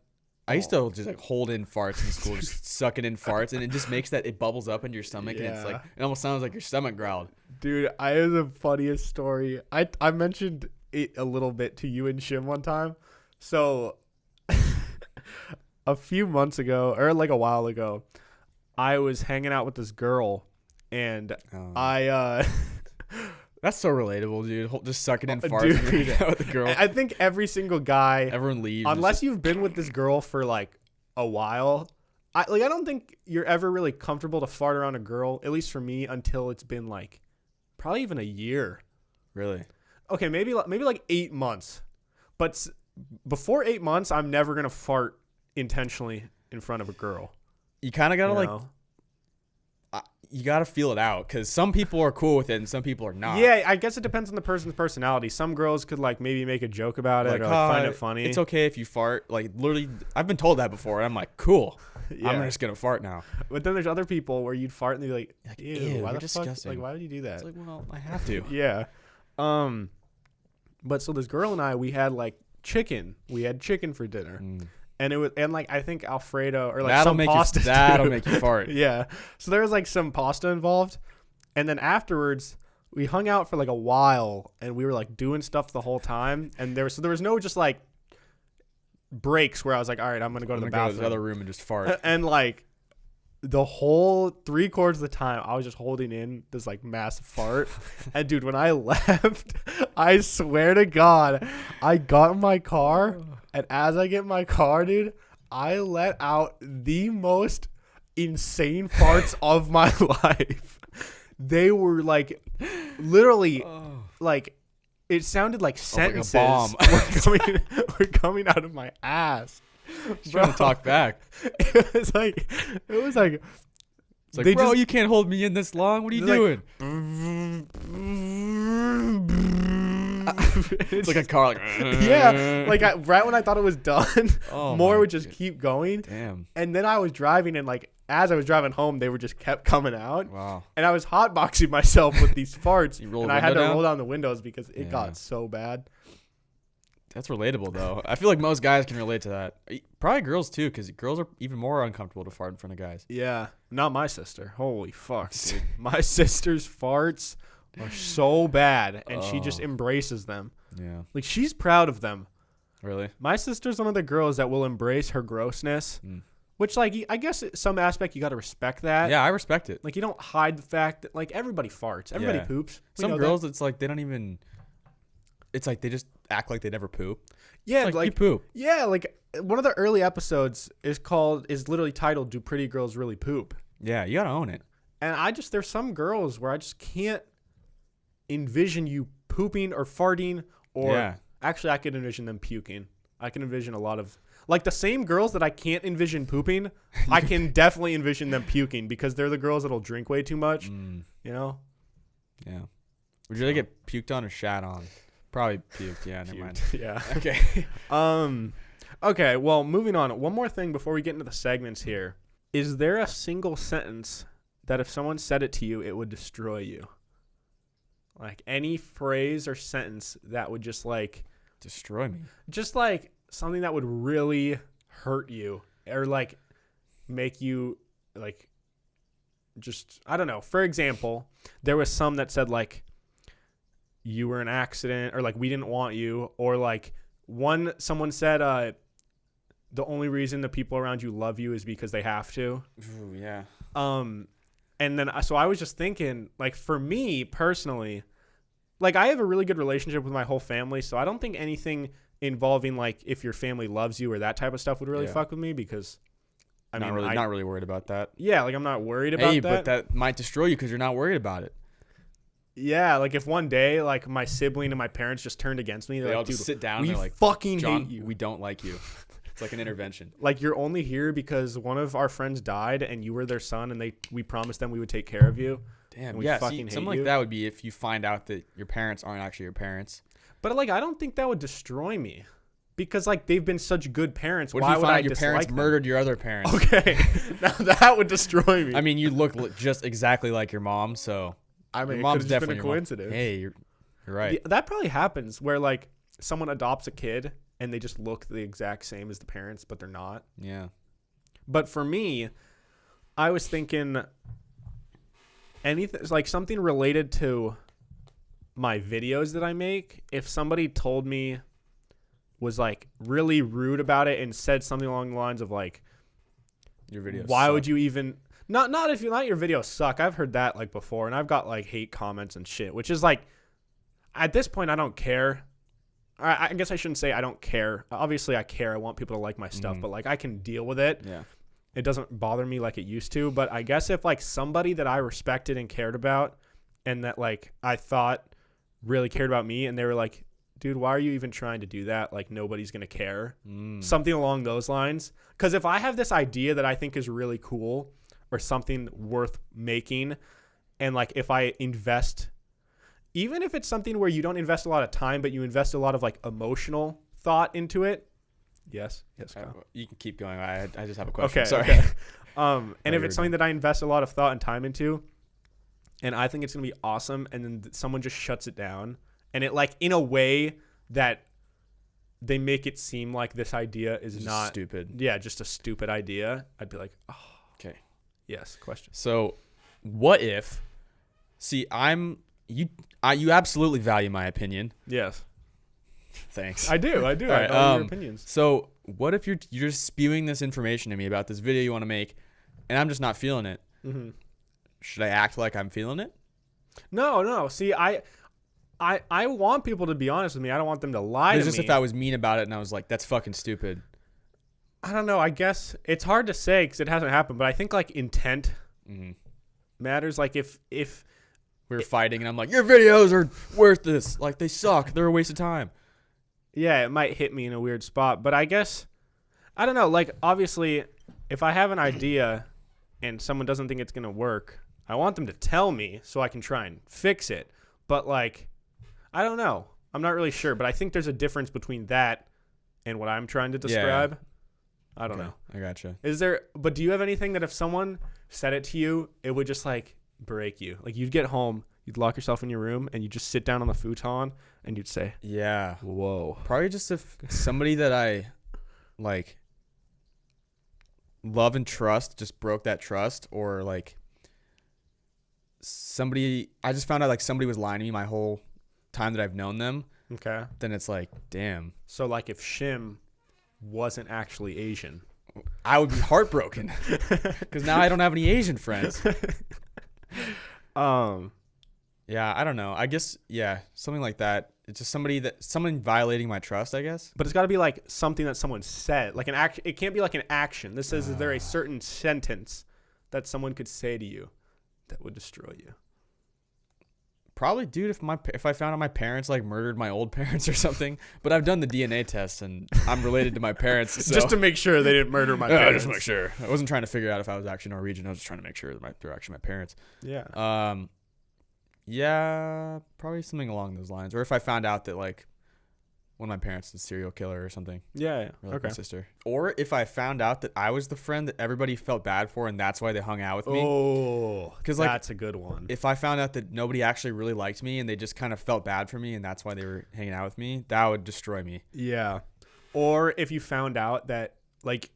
used to just like hold in farts in school, just sucking in farts, and it just makes that it bubbles up into your stomach, and it's like it almost sounds like your stomach growled. Dude, I have the funniest story. I mentioned it a little bit to you and Shim one time. So a few months ago, or like a while ago, I was hanging out with this girl, and That's so relatable, dude. Just sucking in farts dude, and hanging out with the girl. I think every single guy, everyone leaves unless you've been with this girl for like a while. I don't think you're ever really comfortable to fart around a girl, at least for me, until it's been like probably even a year. Really? Okay, maybe like 8 months. But before 8 months, I'm never gonna fart intentionally in front of a girl. You kind of gotta you gotta feel it out, because some people are cool with it and some people are not. Yeah, I guess it depends on the person's personality. Some girls could like maybe make a joke about it or like find it funny. It's okay if you fart. Like literally, I've been told that before, and I'm like, cool. Yeah. I'm just gonna fart now. But then there's other people where you'd fart and they'd be like, ew, why the disgusting. fuck? Like, why would you do that? It's like, well, I have to. Yeah. But so this girl and I, we had like chicken. We had chicken for dinner. And it was, and like I think Alfredo or like some pasta. That'll make you fart. Yeah. So there was like some pasta involved, and then afterwards we hung out for like a while, and we were like doing stuff the whole time. And there was no just like breaks where I was like, all right, I'm gonna go to the bathroom. Go to the other room and just fart. And like the whole 3/4 of the time, I was just holding in this like massive fart. And dude, when I left, I swear to God, I got in my car, and as I get in my car, dude, I let out the most insane farts of my life. They were like literally like it sounded like sentences were coming out of my ass. Just trying to talk back. It was like it's like, bro, you can't hold me in this long. What are you doing? It's like a car. Like, yeah, like right when I thought it was done, more would just keep going. Damn. And then I was driving, and like as I was driving home, they were just kept coming out. Wow. And I was hotboxing myself with these farts, and I had to down? roll down the windows because it got so bad. That's relatable, though. I feel like most guys can relate to that. Probably girls, too, because girls are even more uncomfortable to fart in front of guys. Yeah. Not my sister. Holy fuck, dude. My sister's farts are so bad, and she just embraces them. Yeah. Like, she's proud of them. Really? My sister's one of the girls that will embrace her grossness, which, like, I guess some aspect you got to respect that. Yeah, I respect it. Like, you don't hide the fact that, like, everybody farts. Everybody poops. Some girls, it's like they don't even... It's like they just act like they never poop. Yeah, like you poop. Yeah, like one of the early episodes is literally titled "Do Pretty Girls Really Poop?" Yeah, you gotta own it. And there's some girls where I just can't envision you pooping or farting, or actually I can envision them puking. I can envision a lot of like the same girls that I can't envision pooping. I can definitely envision them puking because they're the girls that'll drink way too much. You know? Yeah. Would you rather get puked on or shat on? Probably puked. Yeah, never mind. Yeah. Okay. Okay, well, moving on. One more thing before we get into the segments here. Is there a single sentence that if someone said it to you, it would destroy you? Like any phrase or sentence that would just like... Destroy me? Just like something that would really hurt you or like make you like just... I don't know. For example, there was some that said like... you were an accident, or like we didn't want you, or like someone said the only reason the people around you love you is because they have to. Ooh, yeah. And then so I was just thinking, like, for me personally, like I have a really good relationship with my whole family, so I don't think anything involving like if your family loves you or that type of stuff would really fuck with me, because I'm not really worried about that. Yeah, like I'm not worried about that. But that might destroy you because you're not worried about it. Yeah, like if one day like my sibling and my parents just turned against me, they like, all just sit down and we they're like, fucking John, hate you. We don't like you. It's like an intervention. Like you're only here because one of our friends died and you were their son, and we promised them we would take care of you. Damn, yeah. Something like that would be if you find out that your parents aren't actually your parents. But like I don't think that would destroy me, because like they've been such good parents. What Why if you would find I out your dislike parents them? murdered your other parents? Okay, now that would destroy me. I mean, you look just exactly like your mom, so I mean, your mom's it could have definitely just been a coincidence. Hey, you're right. That probably happens where like someone adopts a kid and they just look the exact same as the parents, but they're not. Yeah. But for me, I was thinking anything like something related to my videos that I make. If somebody told me, was like really rude about it and said something along the lines of like, your videos why suck. would you even not if you let your videos suck. I've heard that like before, and I've got like hate comments and shit, which is like at this point I don't care. I guess I shouldn't say I don't care. Obviously I care. I want people to like my stuff, but like I can deal with it. Yeah. It doesn't bother me like it used to. But I guess if like somebody that I respected and cared about, and that like I thought really cared about me, and they were like, dude, why are you even trying to do that? Like nobody's going to care. Something along those lines. Because if I have this idea that I think is really cool or something worth making, and like if I invest, even if it's something where you don't invest a lot of time, but you invest a lot of like emotional thought into it. Yes, Kyle. You can keep going. I just have a question. Okay, sorry. Okay. And if it's something that I invest a lot of thought and time into, and I think it's going to be awesome, and then someone just shuts it down, and it like in a way that they make it seem like this idea is just not stupid. Yeah, just a stupid idea. I'd be like, oh. Okay. Yes. Question. So, what if? See, you absolutely value my opinion. Yes. Thanks. I do. All I right, value your opinions. So what if you're just spewing this information to me about this video you want to make, and I'm just not feeling it? Mm-hmm. Should I act like I'm feeling it? No. See, I want people to be honest with me. I don't want them to lie It's to just me. if I was mean about it and I was like, that's fucking stupid. I don't know. I guess it's hard to say because it hasn't happened. But I think like intent matters. Like if We were fighting and I'm like, your videos are worth this. Like, they suck. They're a waste of time. yeah, it might hit me in a weird spot. But I guess I don't know. Like obviously, if I have an idea and someone doesn't think it's gonna work, I want them to tell me so I can try and fix it. But like, I don't know. I'm not really sure. But I think there's a difference between that and what I'm trying to describe. I don't know. I gotcha. But do you have anything that if someone said it to you, it would just like break you? Like you'd get home, you'd lock yourself in your room, and you'd just sit down on the futon and you'd say, Yeah. whoa. Probably just if somebody that I like love and trust just broke that trust, or like somebody I just found out like somebody was lying to me my whole time that I've known them, Okay. then it's like, damn. So like if Shim wasn't actually Asian. I would be heartbroken because now I don't have any Asian friends. Yeah, I don't know. I guess, yeah, something like that. It's just someone violating my trust, I guess. But it's got to be like something that someone said, like an action. It can't be like an action. This says, is there a certain sentence that someone could say to you that would destroy you? Probably, dude, if I found out my parents like murdered my old parents or something. But I've done the DNA test and I'm related to my parents. So. Just to make sure they didn't murder my parents. Just to make sure. I wasn't trying to figure out if I was actually Norwegian. I was just trying to make sure that they're actually my parents. Yeah. Yeah, probably something along those lines. Or if I found out that like one of my parents is a serial killer or something. Yeah. Or like Okay. my sister. Or if I found out that I was the friend that everybody felt bad for and that's why they hung out with me. Oh, 'Cause, like, that's a good one. If I found out that nobody actually really liked me and they just kind of felt bad for me and that's why they were hanging out with me, that would destroy me. Yeah. Or if you found out that, like,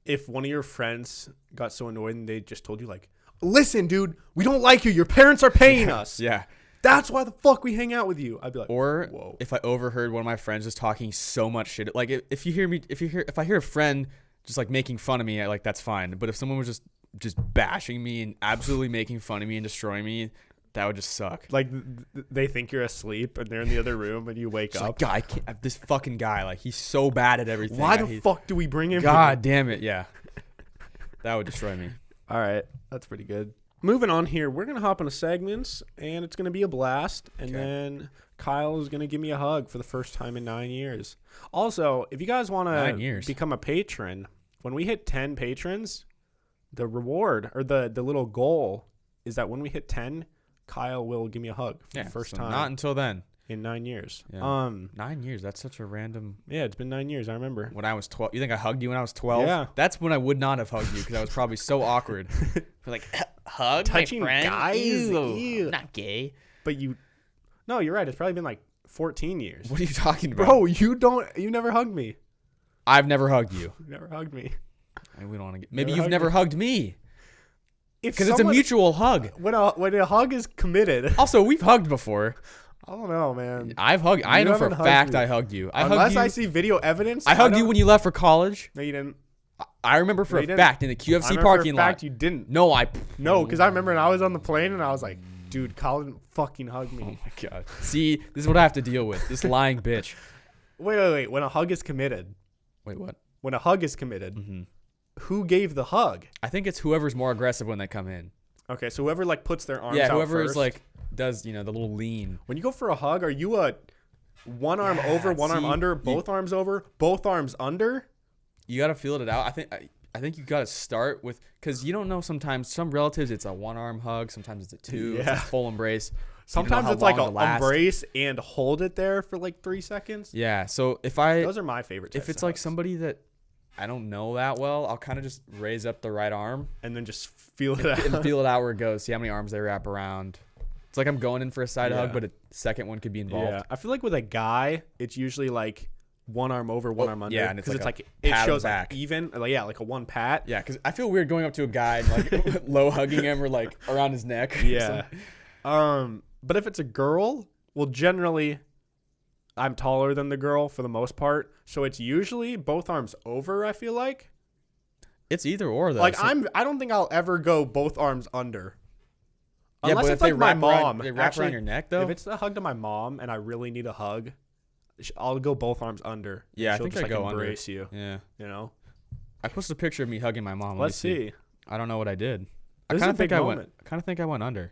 if one of your friends got so annoyed and they just told you, like, listen, dude, we don't like you. Your parents are paying us. Yeah. That's why the fuck we hang out with you. I'd be like, Or whoa. if I overheard one of my friends just talking so much shit, like if I hear a friend just like making fun of me, like that's fine. But if someone was just bashing me and absolutely making fun of me and destroying me, that would just suck. Like, they think you're asleep and they're in the other room and you wake Just up. like, God, I can't, this fucking guy, like he's so bad at everything. Why the fuck do we bring him God damn it, yeah. That would destroy me. All right. That's pretty good. Moving on here, we're going to hop into segments, and it's going to be a blast. And then Kyle is going to give me a hug for the first time in 9 years. Also, if you guys want 9 to years. become a patron, when we hit 10 patrons, the reward or the little goal is that when we hit 10, Kyle will give me a hug for the first time Not until then. in 9 years. Yeah. 9 years, that's such a random. Yeah, it's been 9 years. I remember. When I was 12, you think I hugged you when I was 12? Yeah. That's when I would not have hugged you because I was probably so awkward. Like, hug Touching my friend? guys? Ew. Not gay. But no, you're right. It's probably been like 14 years. What are you talking about? Bro, you never hugged me. I've never hugged you. You never hugged me. We don't want to get. Maybe Never you've never hugged me Because because it's a mutual hug. When a hug is committed. Also, we've hugged before. I don't know, man. I've hugged. I You know for a haven't hugged fact me. I hugged you. Unless I see video evidence. I hugged you when you left for college. No, you didn't. I remember for No, a you didn't. fact in the I QFC remember parking for a fact lot. you didn't. No, No, because I remember when I was on the plane and I was like, dude, Colin fucking hugged Oh me. my god. See, this is what I have to deal with. This lying bitch. Wait. When a hug is committed. Wait, what? When a hug is committed, Mm-hmm. who gave the hug? I think it's whoever's more aggressive when they come in. Okay, so whoever like puts their arms Yeah, out whoever is first. like does the little lean. When you go for a hug, are you a one arm over, one arm see, under, both arms over, both arms under? You gotta feel it out. I think you gotta start with because you don't know. Sometimes some relatives it's a one arm hug. Sometimes it's a two. It's a Yeah. full embrace. Sometimes how it's like long a to last. embrace and hold it there for like 3 seconds. Yeah. So Those are my favorite. if types it's of like hugs. somebody that I don't know that well, I'll kind of just raise up the right arm and then just feel it out. and feel it out where it goes. See how many arms they wrap around. It's like I'm going in for a side hug, Yeah. but a second one could be involved. Yeah, I feel like with a guy, it's usually like one arm over, one arm under. yeah, and it's because like it's a like pat it on shows the like back. even, like, yeah, like a one pat. Yeah, because I feel weird going up to a guy and like low hugging him or like around his neck. Yeah. But if it's a girl, well, generally, I'm taller than the girl for the most part, so it's usually both arms over, I feel like. It's either or though. Like I don't think I'll ever go both arms under. Yeah, Unless but it's if like my mom. they wrap around your neck though. If it's a hug to my mom and I really need a hug, I'll go both arms under. Yeah, I she'll think just I go embrace under. you. Yeah. You know? I posted a picture of me hugging my mom. Let's see. I don't know what I did. This I kind is a of think big moment. I kind of think I went under.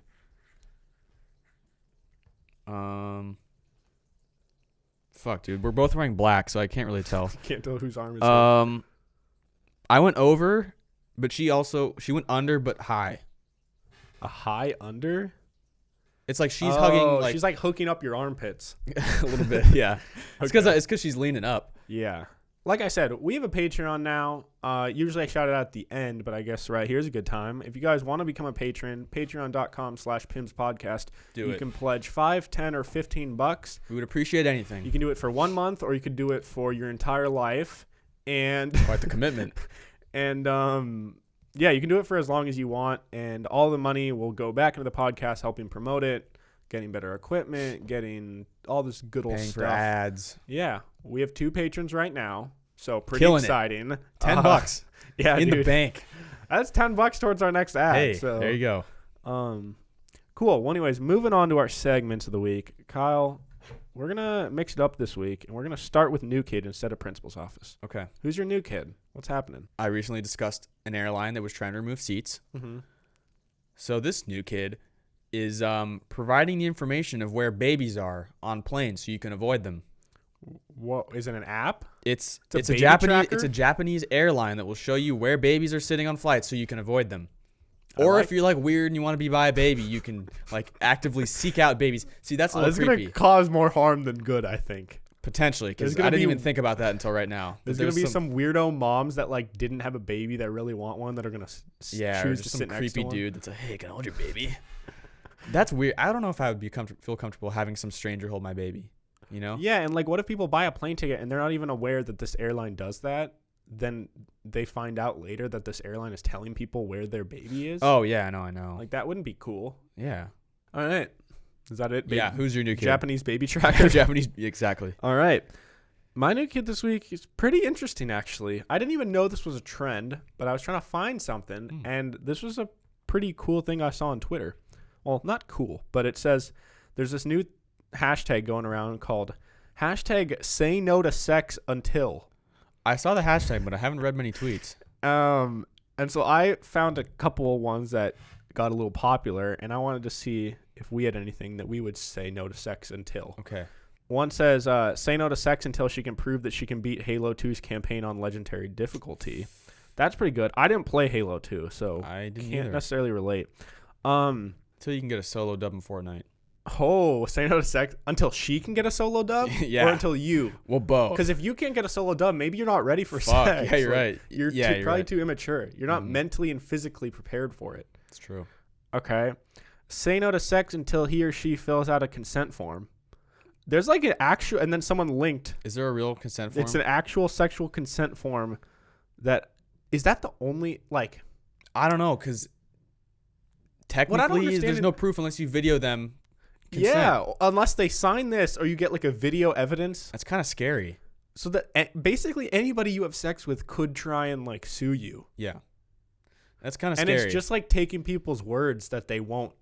Fuck, dude. We're both wearing black, so I can't really tell. Can't tell whose arm is it. I went over, but she went under but high. A high under? It's like she's hugging like she's like hooking up your armpits. a little bit, yeah. It's because she's leaning up. Yeah. Like I said, we have a Patreon now. Usually I shout it out at the end, but I guess right here's a good time. If you guys want to become a patron, patreon.com/PimsPodcast. You can pledge $5, $10, or $15. We would appreciate anything. You can do it for 1 month, or you could do it for your entire life. And quite the commitment. And yeah, you can do it for as long as you want, and all the money will go back into the podcast, helping promote it, getting better equipment, getting all this good old Paying stuff. for ads. Yeah, we have 2 patrons right now, so pretty Killing exciting. It. $10. Yeah, in dude. the bank. That's $10 towards our next ad. Hey, so, there you go. Cool. Well, anyways, moving on to our segments of the week. Kyle, we're gonna mix it up this week, and we're gonna start with new kid instead of principal's office. Okay. Who's your new kid? What's happening? I recently discussed an airline that was trying to remove seats. Mm-hmm. So this new kid is providing the information of where babies are on planes so you can avoid them. What is it? An app? It's a a baby Japanese tracker? it's a Japanese airline that will show you where babies are sitting on flights so you can avoid them. Or if you're like weird and you want to be by a baby, you can like actively seek out babies. See, that's a little creepy. It's gonna cause more harm than good, I think. Potentially, because I didn't even think about that until right now. There's gonna be some weirdo moms that like didn't have a baby that really want one that are gonna choose to some sit next to creepy one. dude that's like, hey, can I hold your baby? That's weird. I don't know if I would be feel comfortable having some stranger hold my baby. You know? Yeah, and like, what if people buy a plane ticket and they're not even aware that this airline does that? Then they find out later that this airline is telling people where their baby is. Oh yeah, I know. Like that wouldn't be cool. Yeah. All right. Is that it? Yeah. Who's your new kid? Japanese baby tracker. Japanese. Exactly. All right. My new kid this week is pretty interesting, actually. I didn't even know this was a trend, but I was trying to find something, and this was a pretty cool thing I saw on Twitter. Well, not cool, but it says there's this new hashtag going around called hashtag say no to sex until. I saw the hashtag, but I haven't read many tweets. And so I found a couple ones that got a little popular, and I wanted to see if we had anything that we would say no to sex until. Okay. One says, say no to sex until she can prove that she can beat Halo 2's campaign on legendary difficulty. That's pretty good. I didn't play Halo 2, so I can't either. Necessarily relate. Until you can get a solo dub in Fortnite. Oh, say no to sex until she can get a solo dub? Yeah. Or until you? Well, both. Because if you can't get a solo dub, maybe you're not ready for Fuck, sex. yeah, you're right. You're you're probably right. too immature. You're not mentally and physically prepared for it. It's true. Okay. Say no to sex until he or she fills out a consent form. There's like an actual, and then someone linked. Is there a real consent form? It's an actual sexual consent form. Is that the only, like. I don't know, because technically there's no proof unless you video them. Consent. Yeah, unless they sign this or you get like a video evidence. That's kind of scary. So that basically anybody you have sex with could try and like sue you. Yeah. That's kind of And scary. it's just like taking people's words that they won't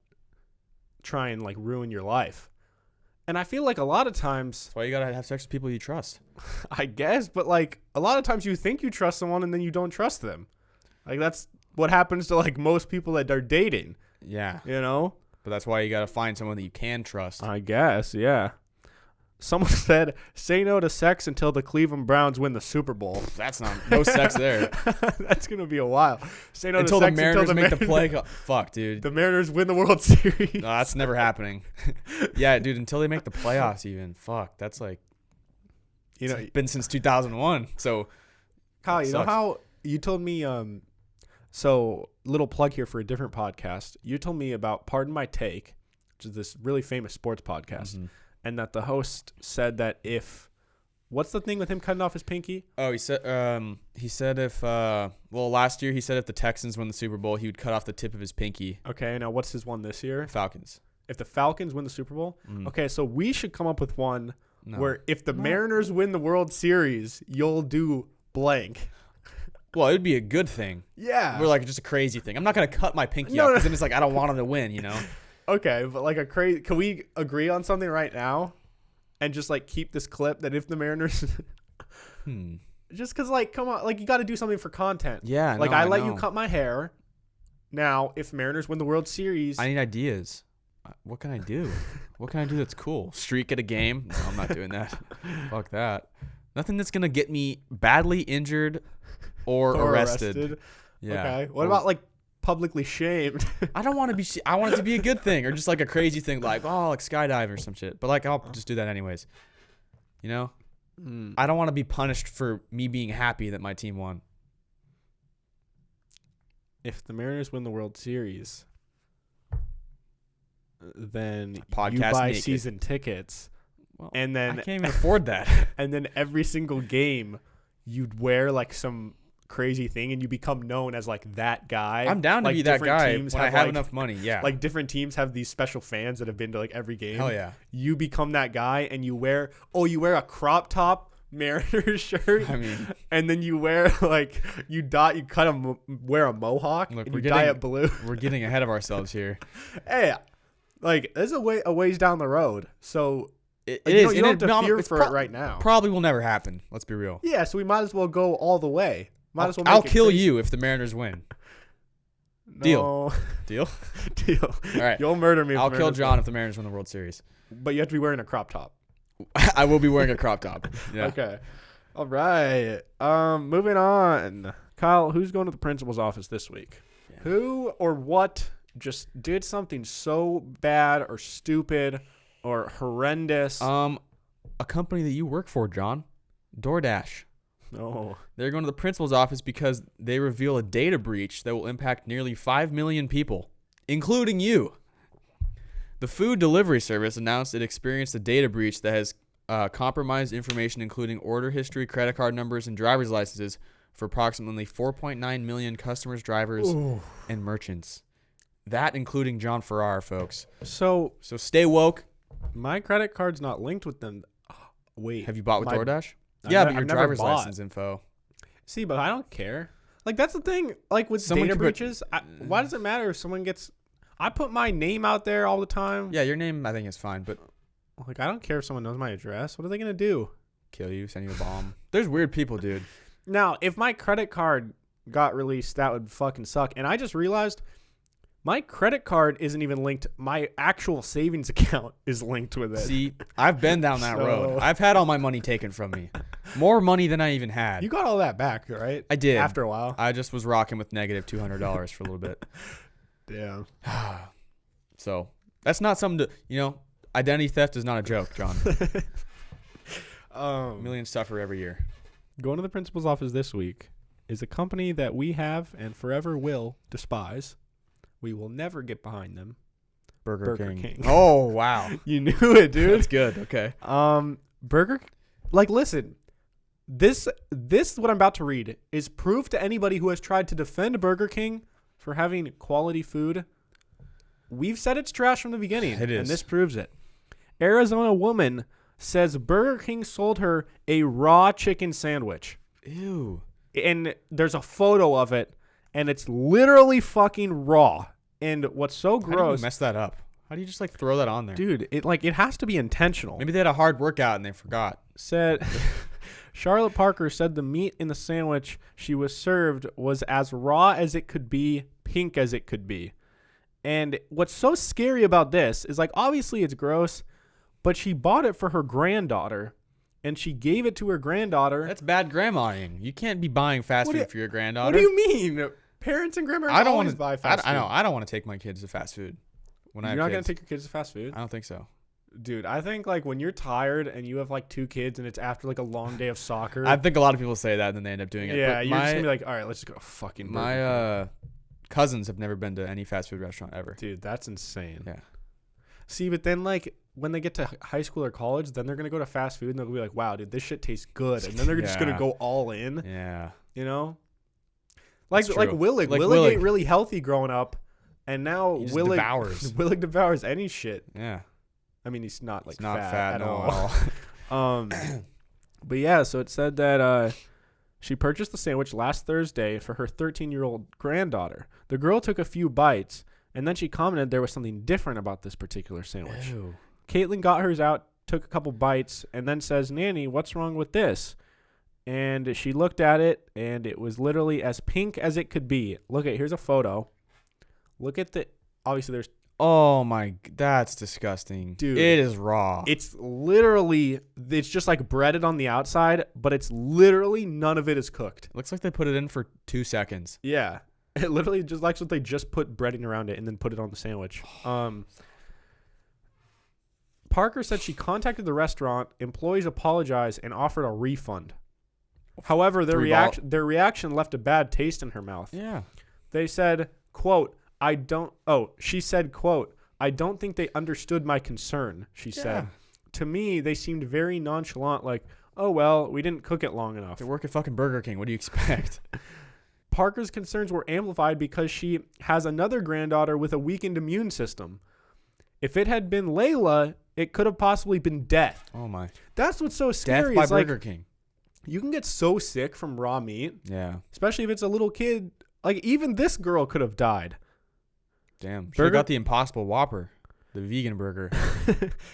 try and like ruin your life. And I feel like a lot of times. That's why you got to have sex with people you trust. I guess, but like a lot of times you think you trust someone and then you don't trust them. Like that's what happens to like most people that are dating. Yeah. You know? But that's why you got to find someone that you can trust. I guess, yeah. Someone said, say no to sex until the Cleveland Browns win the Super Bowl. That's no sex there. That's going to be a while. Say no until to the sex Mariners until make the play. Fuck, dude. The Mariners win the World Series. No, that's never happening. Yeah, dude, until they make the playoffs even. Fuck, that's like, it's been since 2001. So, Kyle, you know how you told me, so little plug here for a different podcast. You told me about Pardon My Take, which is this really famous sports podcast. Mm-hmm. And that the host said that what's the thing with him cutting off his pinky? Oh, he said last year he said if the Texans win the Super Bowl, he would cut off the tip of his pinky. Okay, now what's his one this year? Falcons. If the Falcons win the Super Bowl? Okay, so we should come up with one No. where if the Mariners win the World Series, you'll do blank. Well, it would be a good thing. Yeah. We're like just a crazy thing. I'm not gonna cut my pinky No, off no. because then it's like I don't want him to win. You know. Okay, but like a crazy. Can we agree on something right now, and just like keep this clip that if the Mariners, just because like come on, like you got to do something for content. Yeah. Like no, I let know. you cut my hair. Now, if Mariners win the World Series, I need ideas. What can I do? What can I do that's cool? Streak at a game? No, I'm not doing that. Fuck that. Nothing that's gonna get me badly injured or arrested. Yeah. Okay. What about like publicly shamed? I don't want to be. I want it to be a good thing or just like a crazy thing, like like skydive or some shit. But like I'll just do that anyways. You know. I don't want to be punished for me being happy that my team won. If the Mariners win the World Series, then Podcast you buy naked. season tickets, Well, and then I can't even afford that. and then every single game, you'd wear like some crazy thing, and you become known as like that guy. I'm down to like, be that different guy teams when I have like, enough money. Yeah. Like different teams have these special fans that have been to like every game. Hell yeah. You become that guy, and you wear a crop top Mariners shirt. I mean, and then you wear like wear a mohawk. Look, and we're you dye getting- it blue. we're getting ahead of ourselves here. Hey, like there's a ways down the road. So It like, is. you don't and have to no, fear it's for it right now. Probably will never happen. Let's be real. Yeah, so we might as well go all the way. Might as well. I'll make it kill crazy. you if the Mariners win. No. Deal? Deal. All right. You'll murder me. If I'll the kill Mariners John win. if the Mariners win the World Series. But you have to be wearing a crop top. I will be wearing a crop top. Yeah. Okay. All right. Moving on. Kyle, who's going to the principal's office this week? Yeah. Who or what just did something so bad or stupid or horrendous? A company that you work for, John, DoorDash. No. They're going to the principal's office because they reveal a data breach that will impact nearly 5 million people, including you. The food delivery service announced it experienced a data breach that has compromised information, including order history, credit card numbers, and driver's licenses for approximately 4.9 million customers, drivers, and merchants. That including John Farrar, folks. So stay woke. my credit card's not linked with them. Wait. Have you bought with my- DoorDash? I've Yeah, ne- but your I've never driver's bought. license info. See, but I don't care. Like that's the thing. Like with Someone data could put- breaches, why does it matter if someone gets? I put my name out there all the time. Yeah, your name I think is fine, but Like I don't care if someone knows my address. What are they gonna do? kill you, send you a bomb. There's weird people, dude. Now, if my credit card got released, that would fucking suck. And I just realized my credit card isn't even linked. My actual savings account is linked with it. See, I've been down that So- road. I've had all my money taken from me. More money than I even had. You got all that back, right? I did. After a while. I just was rocking with negative $200 for a little bit. Yeah. So that's not something to, identity theft is not a joke, John. Millions suffer every year. Going to the principal's office this week is a company that we have and forever will despise. We will never get behind them. Burger Burger King. King. Oh, wow. You knew it, dude. That's good. Okay. Listen, this what I'm about to read is proof to anybody who has tried to defend Burger King for having quality food. We've said it's trash from the beginning. It is. And this proves it. Arizona woman says Burger King sold her a raw chicken sandwich. Ew. And there's a photo of it, and it's literally fucking raw. And what's so How do you gross, mess that up? How do you just throw that on there? dude, it has to be intentional. Maybe they had a hard workout and they forgot. Said Charlotte Parker said the meat in the sandwich she was served was as raw as it could be, pink as it could be. And what's so scary about this is, like, obviously it's gross, but she bought it for her granddaughter, and she gave it to her granddaughter. That's bad grandmaing. You can't be buying fast food for your granddaughter. What do you mean? Parents and grandparents I don't always want to buy fast food. I know. I don't want to take my kids to fast food. When I You're have not going kids. to take your kids to fast food? I don't think so. Dude, I think, like, when you're tired and you have, like, 2 kids and it's after, like, a long day of soccer. I think a lot of people say that and then they end up doing it. Yeah, But you're just going to be like, all right, let's just go to fucking Burger King. my cousins have never been to any fast food restaurant ever. Dude, that's insane. Yeah. See, but then, like, when they get to high school or college, then they're going to go to fast food and they'll be like, wow, dude, this shit tastes good. And then they're just going to Yeah. go all in, Yeah. you know? Like That's like true. Willig. Like Willig ate Willig. really healthy growing up, and now He just Willig devours. Willig devours any shit. Yeah. I mean, he's not, like, It's not fat fat at no, all. at But yeah, so it said that she purchased the sandwich last Thursday for her 13-year-old granddaughter. The girl took a few bites, and then she commented there was something different about this particular sandwich. Ew. Caitlin got hers out, took a couple bites, and then says, "Nanny, what's wrong with this?" And she looked at it, and it was literally as pink as it could be. Here's a photo. Look at obviously there's, Oh my, that's disgusting. Dude. It is raw. it's literally, it's just like breaded on the outside, but it's literally none of it is cooked. Looks like they put it in for 2 seconds. Yeah. It literally just like what they just put breading around it and then put it on the sandwich. Parker said she contacted the restaurant, employees apologized, and offered a refund. However, their reaction left a bad taste in her mouth. Yeah. They said, quote, she said, quote, "I don't think they understood my concern," she said. To me, they seemed very nonchalant, like, "Oh, well, we didn't cook it long enough." They work at fucking Burger King. What do you expect? Parker's concerns were amplified because she has another granddaughter with a weakened immune system. If it had been Layla, it could have possibly been death. Oh my. That's what's so scary. Death by It's Burger King. you can get so sick from raw meat, Yeah. especially if it's a little kid. Like, even this girl could have died. Damn. She Burger- got the Impossible Whopper. The vegan burger.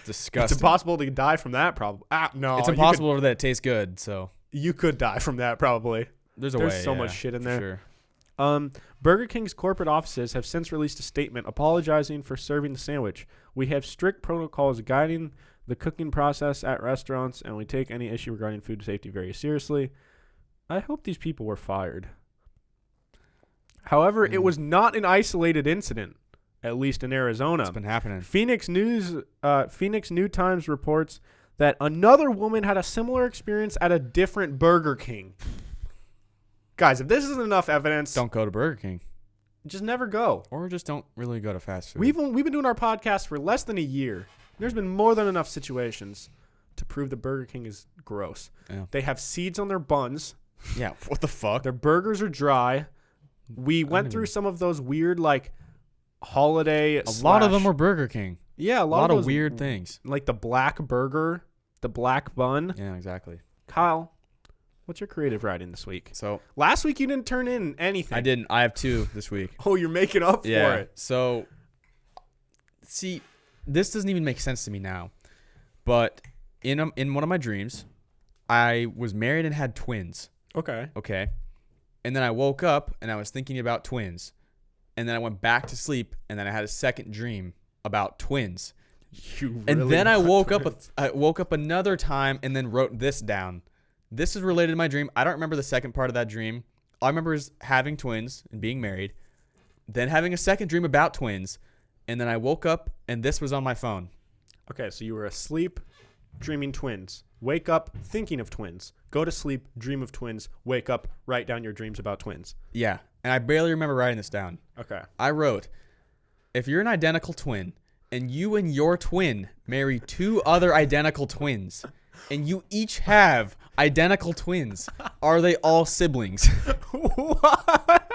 Disgusting. It's impossible to die from that, probably. No. It's impossible that it tastes good, so. You could die from that, probably. There's a way. There's so much shit in there. Sure. Burger King's corporate offices have since released a statement apologizing for serving the sandwich. "We have strict protocols guiding the cooking process at restaurants, and we take any issue regarding food safety very seriously." I hope these people were fired. However, it was not an isolated incident, at least in Arizona. It's been happening. Phoenix News Times reports that another woman had a similar experience at a different Burger King. Guys, if this isn't enough evidence, Don't go to Burger King. just never go. Or just don't really go to fast food. We've been doing our podcast for less than a year. There's been more than enough situations to prove that Burger King is gross. Yeah. They have seeds on their buns. Yeah. What the fuck? Their burgers are dry. We went through some of those weird, like, holiday. A lot of them were Burger King. Yeah, a A lot of of those, weird things. like the black burger, the black bun. Yeah, exactly. Kyle, what's your creative writing this week? So Last week you didn't turn in anything. I didn't. I have 2 this week. Oh, you're making up for it. So, see, this doesn't even make sense to me now. But in one of my dreams, I was married and had twins. Okay. Okay. And then I woke up and I was thinking about twins. And then I went back to sleep and then I had a second dream about twins. And then I woke up another time and then wrote this down. This is related to my dream. I don't remember the second part of that dream. All I remember is having twins and being married, then having a second dream about twins, and then I woke up and this was on my phone. Okay, so you were asleep, dreaming twins. Wake up, thinking of twins. Go to sleep, dream of twins. Wake up, write down your dreams about twins. Yeah, and I barely remember writing this down. Okay. I wrote, if you're an identical twin and you and your twin marry 2 other identical twins and you each have identical twins, are they all siblings? What?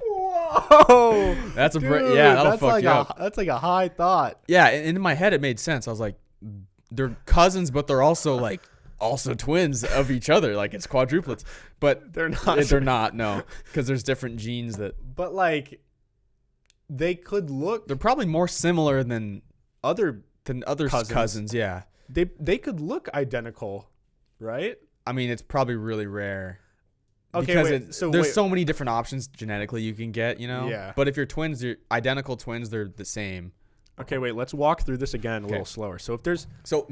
Whoa. That's a Dude, yeah, that'll that's fuck like you up. That's like a high thought. Yeah, and in my head it made sense. I was like, they're cousins, but they're also like twins of each other. Like it's quadruplets, but They're not. They're not. No, because there's different genes that But like, they could look. they're probably more similar than Other. cousins. Yeah, They could look identical, right? I mean it's probably really rare. Okay, Because wait. So there's wait. so many different options genetically you can get, you know. Yeah. But if you're twins, you're identical twins. They're the same. Okay, wait. Let's walk through this again a Okay. little slower. So if there's So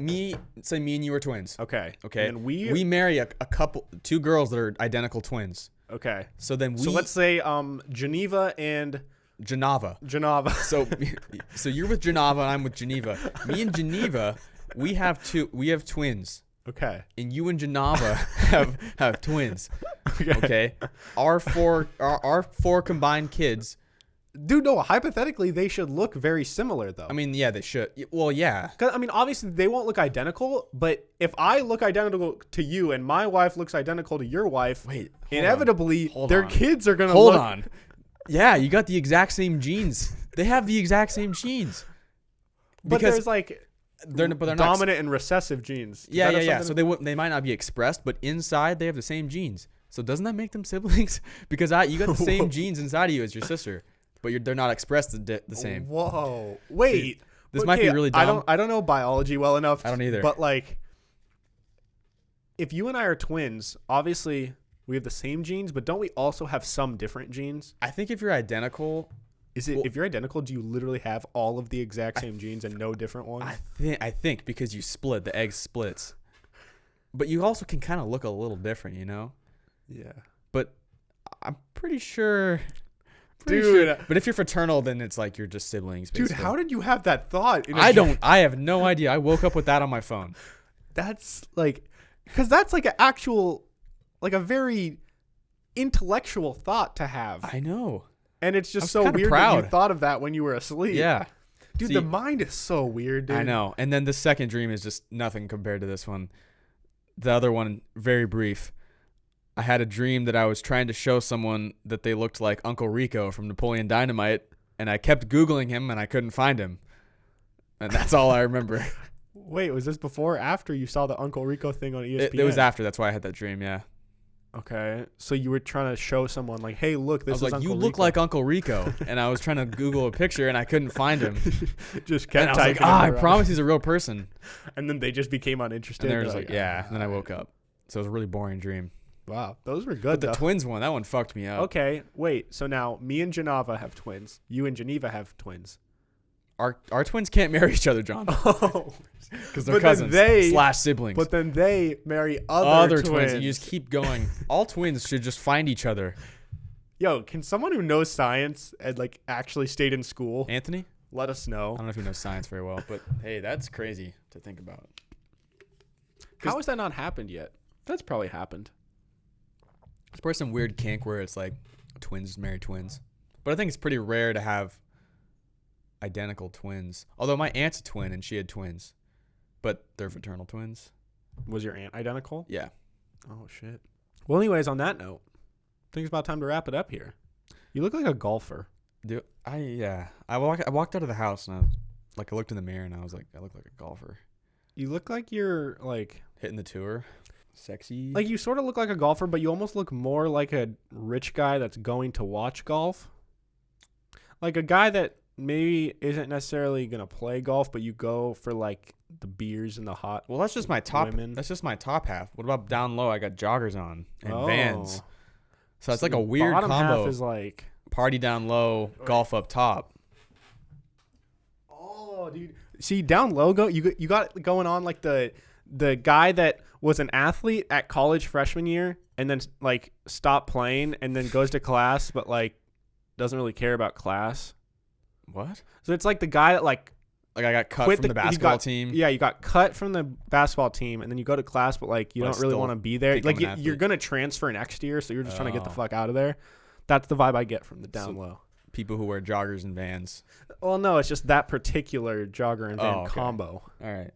say me and you are twins. okay, Okay. and we marry a couple, 2 girls that are identical twins. okay. So then So let's say Geneva and Geneva. Geneva. So you're with Geneva and I'm with Geneva. Me and Geneva, we have twins, Okay. and you and Geneva have twins. Okay. Our 4 combined kids. Dude, no. Hypothetically, they should look very similar, though. I mean, yeah, they should. Well, yeah. 'Cause, I mean, obviously they won't look identical. But if I look identical to you and my wife looks identical to your wife, Wait. inevitably Hold their on. kids are gonna Hold look. on. Yeah, you got the exact same genes. They have the exact same genes. But Because there's like they're not dominant and recessive genes. Yeah. So they might not be expressed, but inside they have the same genes. So doesn't that make them siblings? Because you got the same genes inside of you as your sister, but they're not expressed the same. Whoa. Wait. See, this might be really dumb. I don't know biology well enough. I don't either. But like, if you and I are twins, obviously we have the same genes, but don't we also have some different genes? I think if you're identical, if you're identical, do you literally have all of the exact same genes and no different ones? I think because you split, the egg splits. But you also can kind of look a little different, you know? Yeah. But I'm pretty sure. Dude. But if you're fraternal, then it's like you're just siblings, basically. Dude, how did you have that thought? I have no idea. I woke up with that on my phone. That's like, because that's like an actual, like a very intellectual thought to have. I know. And it's just so weird that you thought of that when you were asleep. Yeah. Dude, the mind is so weird, dude. I know. And then the second dream is just nothing compared to this one. The other one, very brief. I had a dream that I was trying to show someone that they looked like Uncle Rico from Napoleon Dynamite, and I kept Googling him, and I couldn't find him. And that's all I remember. Wait, was this before or after you saw the Uncle Rico thing on ESPN? It was after. That's why I had that dream, yeah. Okay. So you were trying to show someone, like, hey, look, this is Uncle Rico. You look like Uncle Rico. And I was trying to Google a picture, and I couldn't find him. Just kept typing. I promise he's a real person. And then they just became uninterested. And they were just like, yeah. And then I woke up. So it was a really boring dream. Wow, those were good. But the twins one, that one fucked me up. Okay, wait. So now me and Geneva have twins. You and Geneva have twins. Our twins can't marry each other, John. Oh, because they're cousins / siblings. But then they marry other twins. And you just keep going. All twins should just find each other. Yo, can someone who knows science and like actually stayed in school, Anthony, let us know? I don't know if he knows science very well, but hey, that's crazy to think about. How has that not happened yet? That's probably happened. It's probably some weird kink where it's like twins marry twins. But I think it's pretty rare to have identical twins. Although my aunt's a twin and she had twins. But they're fraternal twins. Was your aunt identical? Yeah. Oh, shit. Well, anyways, on that note, I think it's about time to wrap it up here. You look like a golfer. Dude, I walked out of the house and I looked in the mirror and I was like, I look like a golfer. You look like you're like hitting the tour. Sexy. Like you sort of look like a golfer, but you almost look more like a rich guy that's going to watch golf. Like a guy that maybe isn't necessarily going to play golf, but you go for like the beers and the hot. Well, that's just my top. Women. That's just my top half. What about down low? I got joggers on and Vans. So it's like a weird bottom combo. Half is like party down low, golf up top. Oh, dude. See, down low, you got going on like the guy that was an athlete at college freshman year and then like stopped playing and then goes to class but like doesn't really care about class. What? So it's like the guy that like I got cut from the basketball team. Yeah, you got cut from the basketball team and then you go to class but like you don't really want to be there. Like you're going to transfer next year, so you're just trying to get the fuck out of there. That's the vibe I get from the down low. People who wear joggers and Vans. Well, no, it's just that particular jogger and van combo. All right.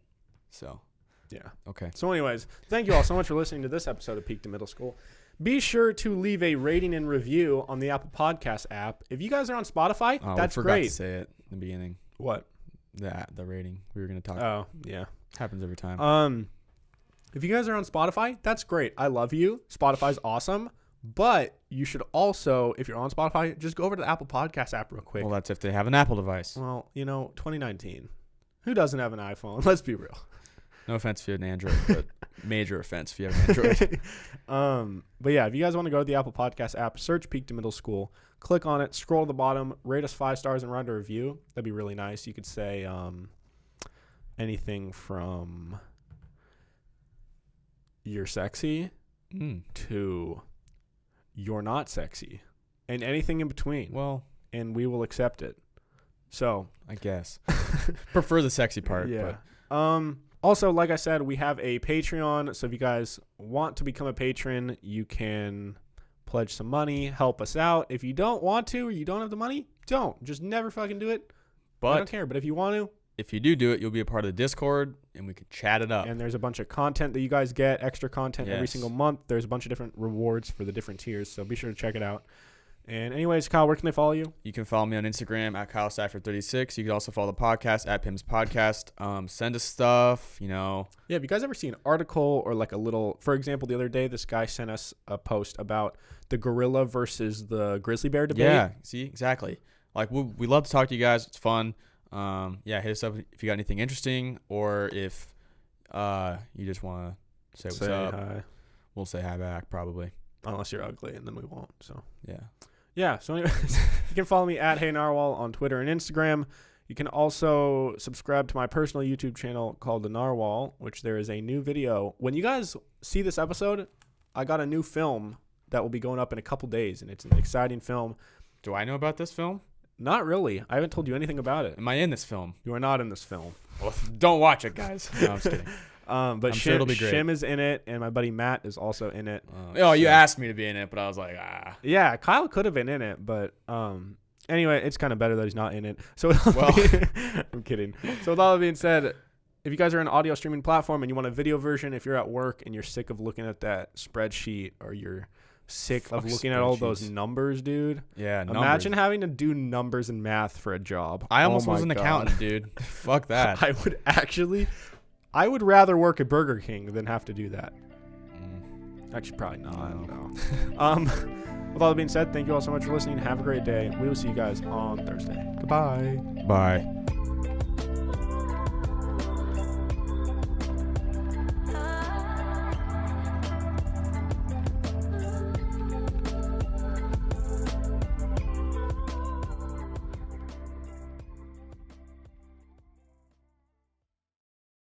So yeah. Okay. So anyways, thank you all so much for listening to this episode of Peak to Middle School. Be sure to leave a rating and review on the Apple Podcast app. If you guys are on Spotify, that's we great. forgot to say it in the beginning. What? The rating. We were going to talk. Oh, yeah. Happens every time. If you guys are on Spotify, that's great. I love you. Spotify's awesome. But you should also, if you're on Spotify, just go over to the Apple Podcast app real quick. Well, that's if they have an Apple device. Well, 2019. Who doesn't have an iPhone? Let's be real. No offense if you have an Android, but major offense if you have an Android. But yeah, if you guys want to go to the Apple Podcast app, search Peak to Middle School, click on it, scroll to the bottom, rate us 5 stars and write a review. That'd be really nice. You could say anything from you're sexy to you're not sexy and anything in between. Well, and we will accept it. So I guess prefer the sexy part. Yeah. But. Also, like I said, we have a Patreon. So if you guys want to become a patron, you can pledge some money, help us out. If you don't want to or you don't have the money, don't. Just never fucking do it. But I don't care. But if you want to. If you do it, you'll be a part of the Discord and we can chat it up. And there's a bunch of content that you guys get, extra content every single month. There's a bunch of different rewards for the different tiers. So be sure to check it out. And anyways, Kyle, where can they follow you? You can follow me on Instagram at KyleSafford36. You can also follow the podcast at Pim's Podcast. Send us stuff, Yeah, have you guys ever seen an article or like a little, for example, the other day, this guy sent us a post about the gorilla versus the grizzly bear debate. Yeah, see, exactly. Like, we love to talk to you guys. It's fun. Hit us up if you got anything interesting, or if you just want to say what's up. Hi. We'll say hi back, probably. Unless you're ugly, and then we won't. So yeah. So anyways, you can follow me at Hey Narwhal on Twitter and Instagram. You can also subscribe to my personal YouTube channel called The Narwhal, which there is a new video. When you guys see this episode, I got a new film that will be going up in a couple days, and it's an exciting film. Do I know about this film? Not really. I haven't told you anything about it. Am I in this film? You are not in this film. Well, don't watch it, guys. No, I'm just kidding. But I'm sure it'll be great. Shim is in it, and my buddy Matt is also in it. You asked me to be in it, but I was like, Yeah, Kyle could have been in it, but anyway, it's kind of better that he's not in it. So I'm kidding. So with all that being said, if you guys are an audio streaming platform and you want a video version, if you're at work and you're sick of looking at that spreadsheet, or you're sick of looking at all those numbers, dude. Yeah, imagine having to do numbers and math for a job. I almost was an accountant, dude. Fuck that. I would rather work at Burger King than have to do that. Actually, probably not. I don't know. With all that being said, thank you all so much for listening. Have a great day. We will see you guys on Thursday. Goodbye. Bye.